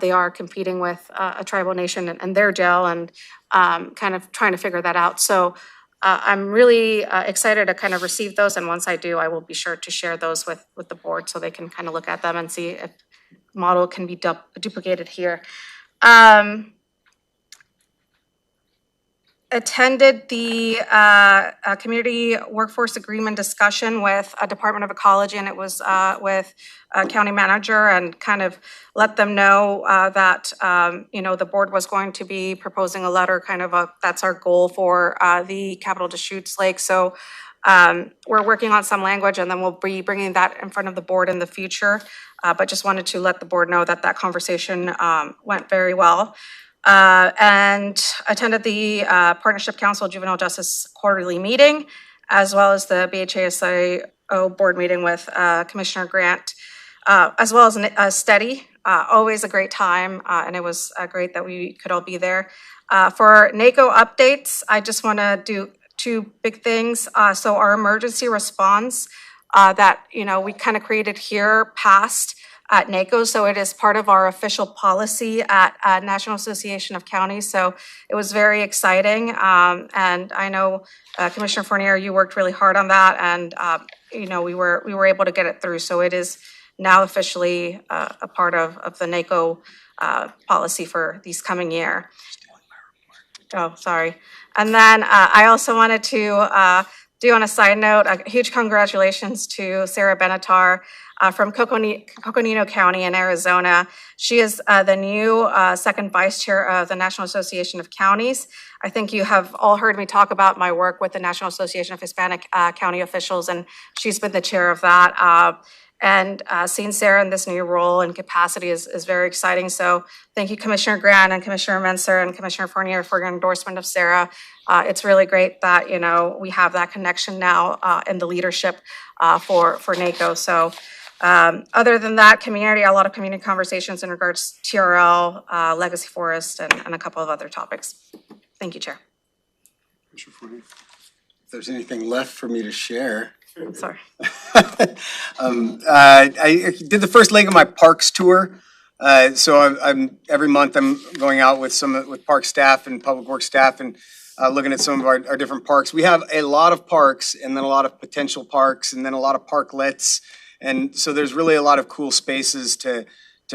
they are competing with a tribal nation and their jail, and kind of trying to figure that out. So I'm really excited to kind of receive those, and once I do, I will be sure to share those with the board so they can kind of look at them and see if model can be duplicated here. Attended the community workforce agreement discussion with a Department of Ecology, and it was with a county manager, and kind of let them know that the board was going to be proposing a letter, that's our goal for the Capital Deschutes Lake. So we're working on some language, and then we'll be bringing that in front of the board in the future. But just wanted to let the board know that that conversation went very well. And attended the Partnership Council Juvenile Justice quarterly meeting, as well as the BHASIO board meeting with Commissioner Grant, as well as a study. Always a great time, and it was great that we could all be there. For NACO updates, I just want to do two big things. So our emergency response that we kind of created here passed at NACO, so it is part of our official policy at National Association of Counties. So it was very exciting, and I know Commissioner Fournier, you worked really hard on that, and we were able to get it through. So it is now officially a part of the NACO policy for this coming year. Oh, sorry. And then I also wanted to do, on a side note, a huge congratulations to Sarah Benatar from Coconino County in Arizona. She is the new second vice chair of the National Association of Counties. I think you have all heard me talk about my work with the National Association of Hispanic County Officials, and she's been the chair of that. And seeing Sarah in this new role and capacity is very exciting. So thank you, Commissioner Grant and Commissioner Menser and Commissioner Fournier, for your endorsement of Sarah. It's really great that we have that connection now in the leadership for NACO. So other than that, a lot of community conversations in regards to TRL, Legacy Forest, and a couple of other topics. Thank you, Chair. If there's anything left for me to share. I'm sorry. I did the first leg of my parks tour. So I'm every month I'm going out with park staff and public works staff and looking at some of our different parks. We have a lot of parks, and then a lot of potential parks, and then a lot of parklets. And so there's really a lot of cool spaces to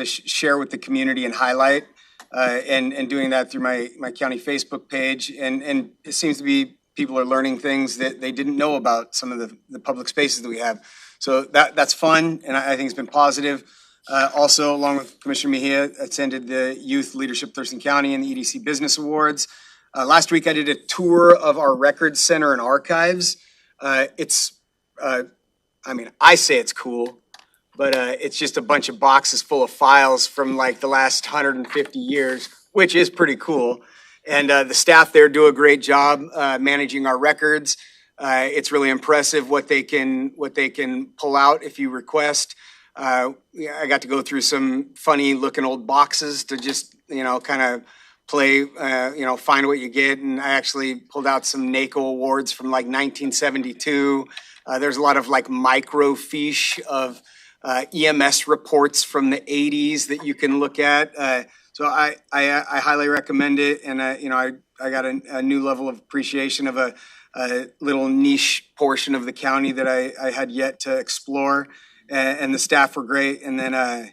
share with the community and highlight, and doing that through my county Facebook page. And it seems to be people are learning things that they didn't know about some of the public spaces that we have. So that's fun, and I think it's been positive. Also, along with Commissioner Mejia, attended the Youth Leadership Thurston County and the EDC Business Awards. Last week, I did a tour of our records center and archives. I say it's cool, but it's just a bunch of boxes full of files from like the last 150 years, which is pretty cool. And the staff there do a great job managing our records. It's really impressive what they can pull out if you request. I got to go through some funny looking old boxes to just kind of play, find what you get. And I actually pulled out some NACO awards from like 1972. There's a lot of like microfiche of EMS reports from the 80s that you can look at. So I highly recommend it, and I got a new level of appreciation of a little niche portion of the county that I had yet to explore, and the staff were great. And then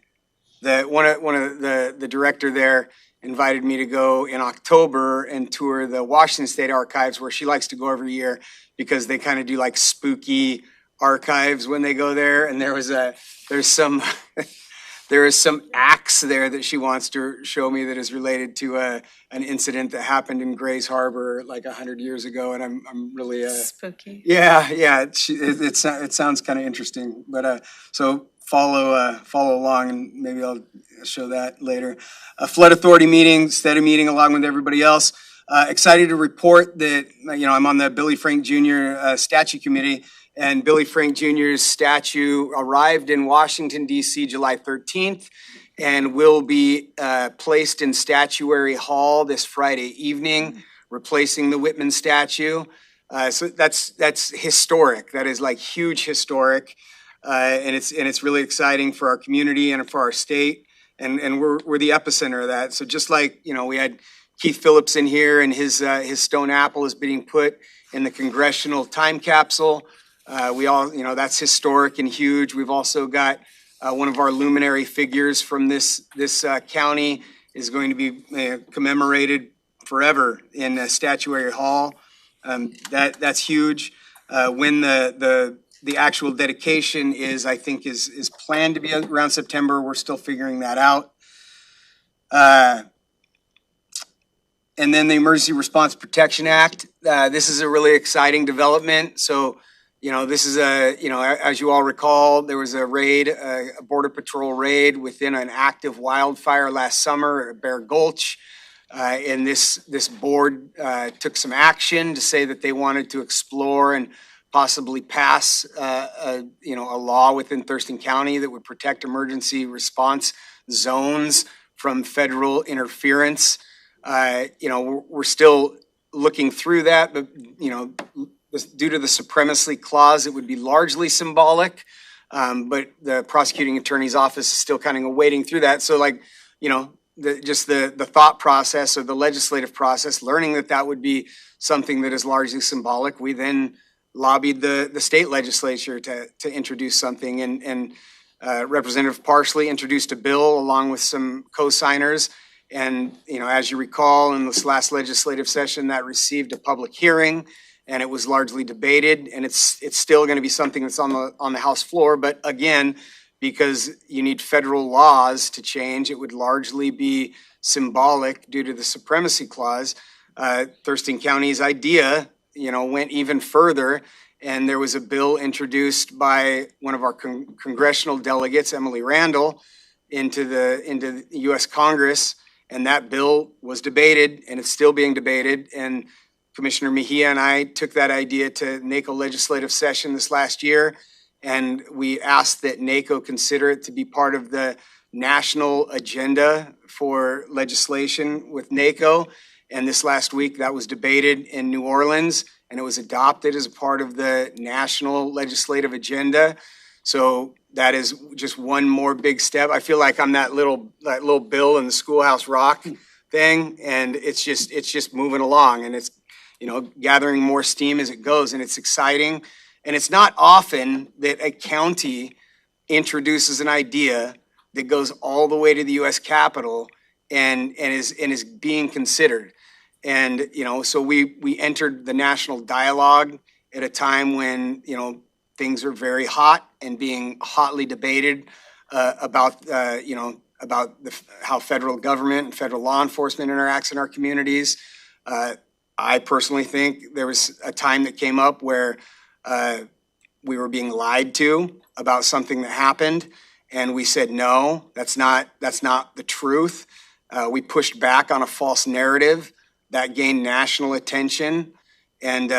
the director there invited me to go in October and tour the Washington State Archives, where she likes to go every year because they kind of do like spooky archives when they go there. And there's some there is some axe there that she wants to show me that is related to an incident that happened in Grays Harbor like 100 years ago, and I'm really spooky. yeah. It sounds kind of interesting, but so follow along, and maybe I'll show that later. A flood authority meeting, steady meeting along with everybody else. Excited to report that I'm on the Billy Frank Jr. Statue Committee. And Billy Frank Jr.'s statue arrived in Washington, D.C. July 13th and will be placed in Statuary Hall this Friday evening, replacing the Whitman statue. So that's historic. That is like huge historic. And it's really exciting for our community and for our state. And we're the epicenter of that. So just like, we had Keith Phillips in here, and his stone apple is being put in the congressional time capsule. We all, that's historic and huge. We've also got one of our luminary figures from this county is going to be commemorated forever in Statuary Hall. That's huge. When the actual dedication is, I think, is planned to be around September. We're still figuring that out. And then the Emergency Response Protection Act. This is a really exciting development. So, this is as you all recall, there was a raid, a Border Patrol raid within an active wildfire last summer at Bear Gulch. And this board took some action to say that they wanted to explore and possibly pass a law within Thurston County that would protect emergency response zones from federal interference. We're still looking through that, but due to the supremacy clause, it would be largely symbolic. But the prosecuting attorney's office is still kind of wading through that. So, the thought process or the legislative process, learning that would be something that is largely symbolic, we then lobbied the state legislature to introduce something, and Representative Parsley introduced a bill along with some co-signers. And, as you recall, in this last legislative session, that received a public hearing, and it was largely debated, and it's still going to be something that's on the House floor. But again, because you need federal laws to change, it would largely be symbolic due to the supremacy clause. Thurston County's idea, went even further, and there was a bill introduced by one of our congressional delegates, Emily Randall, into the U.S. Congress, and that bill was debated, and it's still being debated. And Commissioner Mejia and I took that idea to NACO legislative session this last year, and we asked that NACO consider it to be part of the national agenda for legislation with NACO. And this last week, that was debated in New Orleans, and it was adopted as a part of the national legislative agenda. So that is just one more big step. I feel like I'm that little Bill in the Schoolhouse Rock thing, and it's just moving along, and it's gathering more steam as it goes, and it's exciting. And it's not often that a county introduces an idea that goes all the way to the U.S. Capitol and is being considered. And so we entered the national dialogue at a time when things are very hot and being hotly debated about how federal government and federal law enforcement interacts in our communities. I personally think there was a time that came up where we were being lied to about something that happened, and we said, no, that's not the truth. We pushed back on a false narrative that gained national attention, and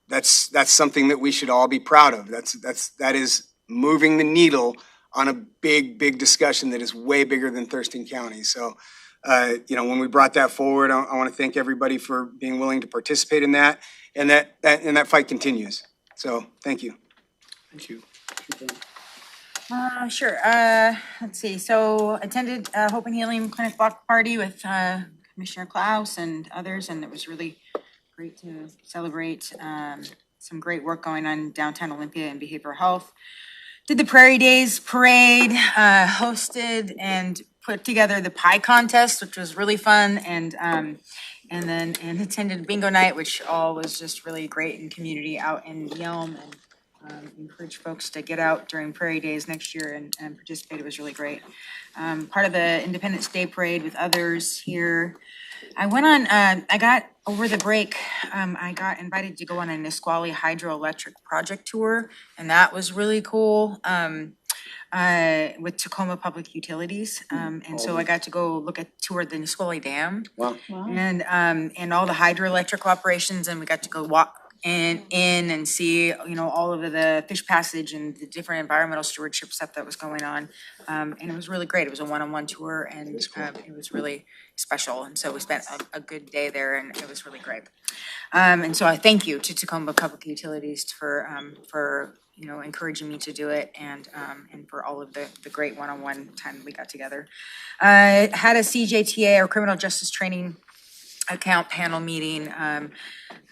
that's something that we should all be proud of. That is moving the needle on a big discussion that is way bigger than Thurston County. So, when we brought that forward, I want to thank everybody for being willing to participate in that, and that fight continues. So, thank you. Thank you. Sure. Let's see. So attended Hope and Healing Clinic Block Party with Commissioner Klaus and others, and it was really great to celebrate some great work going on downtown Olympia in behavioral health. did the Prairie Days Parade, hosted and put together the pie contest, which was really fun, and attended bingo night, which all was just really great in community out in Yelm, and encourage folks to get out during Prairie Days next year and participate. It was really great. Part of the Independence Day Parade with others here. I went on, I got, over the break, I got invited to go on a Nisqually hydroelectric project tour, and that was really cool, with Tacoma Public Utilities. And so I got to go tour the Nisqually Dam. Wow. And all the hydroelectric operations, and we got to go walk in and see, all of the fish passage and the different environmental stewardship stuff that was going on. And it was really great. It was a one-on-one tour, and it was really special. And so we spent a good day there, and it was really great. And so I thank you to Tacoma Public Utilities for encouraging me to do it, and for all of the great one-on-one time we got together. I had a CJTA, or Criminal Justice Training Account panel meeting.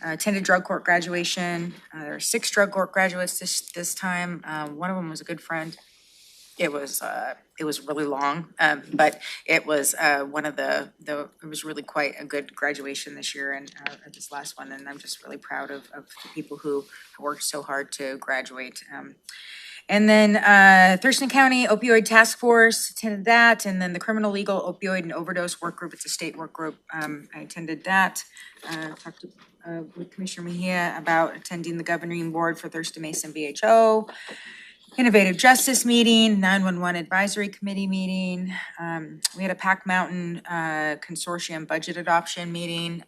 Attended drug court graduation. There were 6 drug court graduates this time. One of them was a good friend. It was really long, but it was it was really quite a good graduation this year, and this last one, and I'm just really proud of the people who worked so hard to graduate. And then Thurston County Opioid Task Force, attended that, and then the Criminal Legal Opioid and Overdose Work Group, it's a state work group, I attended that. Talked with Commissioner Mejia about attending the governing board for Thurston Mason BHO. Innovative Justice meeting, 911 Advisory Committee meeting. We had a Pac Mountain Consortium budget adoption meeting,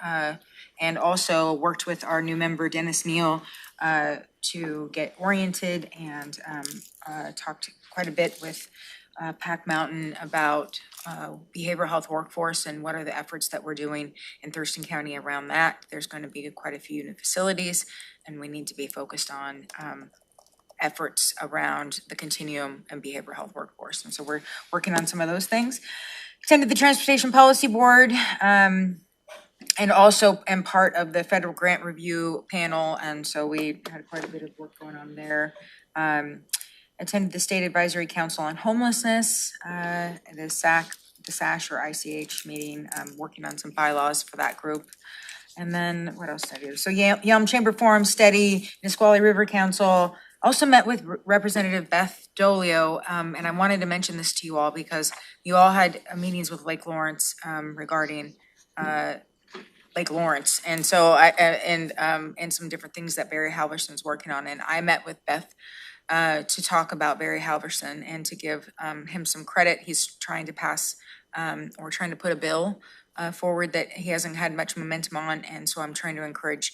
and also worked with our new member Dennis Neal to get oriented, and talked quite a bit with Pac Mountain about behavioral health workforce and what are the efforts that we're doing in Thurston County around that. There's going to be quite a few new facilities, and we need to be focused on efforts around the continuum and behavioral health workforce. And so we're working on some of those things. Attended the Transportation Policy Board, and also am part of the federal grant review panel. And so we had quite a bit of work going on there. Attended the State Advisory Council on Homelessness, the SASH or ICH meeting, working on some bylaws for that group. And then what else did I do? So Yelm Chamber Forum, Steady, Nisqually River Council. Also met with Representative Beth Dolio, and I wanted to mention this to you all because you all had meetings with Lake Lawrence regarding Lake Lawrence, and so and some different things that Barry Halverson's working on. And I met with Beth to talk about Barry Halverson and to give him some credit. He's trying to pass or trying to put a bill forward that he hasn't had much momentum on, and so I'm trying to encourage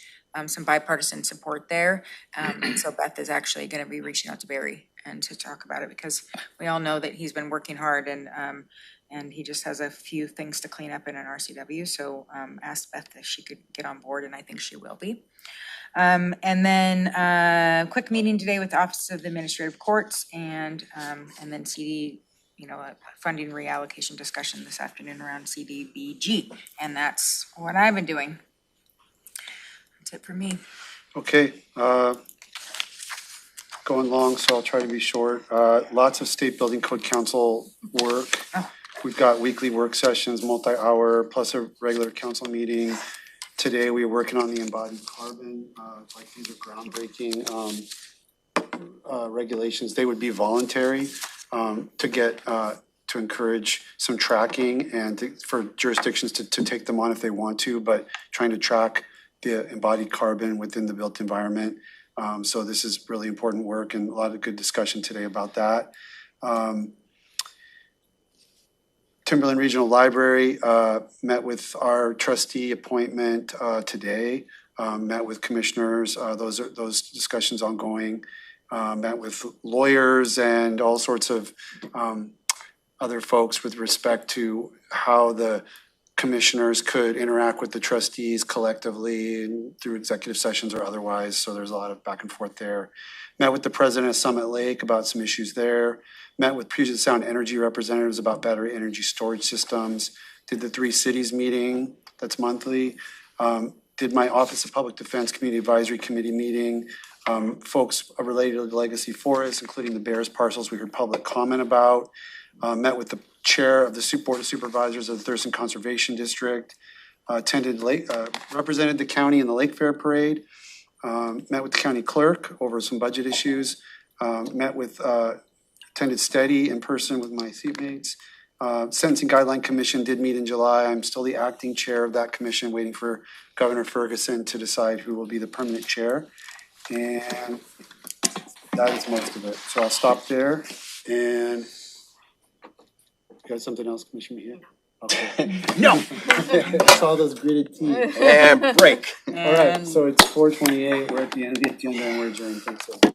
some bipartisan support there. And so Beth is actually going to be reaching out to Barry and to talk about it, because we all know that he's been working hard, and he just has a few things to clean up in an RCW. So asked Beth if she could get on board, and I think she will be. And then quick meeting today with the Office of the Administrative Courts, and then CD, a funding reallocation discussion this afternoon around CDBG. And that's what I've been doing. That's it for me. Okay, going long, so I'll try to be short. Lots of State Building Code Council work. We've got weekly work sessions, multi-hour, plus a regular council meeting. Today, we are working on the embodied carbon. Like these are groundbreaking regulations. They would be voluntary to get to encourage some tracking and for jurisdictions to take them on if they want to, but trying to track the embodied carbon within the built environment. So this is really important work, and a lot of good discussion today about that. Timberland Regional Library met with our trustee appointment today, met with commissioners, those discussions ongoing, met with lawyers and all sorts of other folks with respect to how the commissioners could interact with the trustees collectively and through executive sessions or otherwise. So there's a lot of back and forth there. Met with the president of Summit Lake about some issues there. Met with Puget Sound Energy representatives about battery energy storage systems. Did the 3 cities meeting, that's monthly. Did my Office of Public Defense Community Advisory Committee meeting. folks related to the legacy forest, including the Bears parcels we heard public comment about. Met with the chair of the Board of Supervisors of the Thurston Conservation District. Represented the county in the Lake Fair Parade. Met with the county clerk over some budget issues. Attended steady in person with my seatmates. Sentencing Guideline Commission did meet in July. I'm still the acting chair of that commission, waiting for Governor Ferguson to decide who will be the permanent chair. And that is most of it. So I'll stop there. And you got something else, Commissioner Mejia? Okay. No. I saw those gritted teeth. And break. All right, so it's 4:28. We're at the end of the agenda and we're adjourned. Thanks, everyone.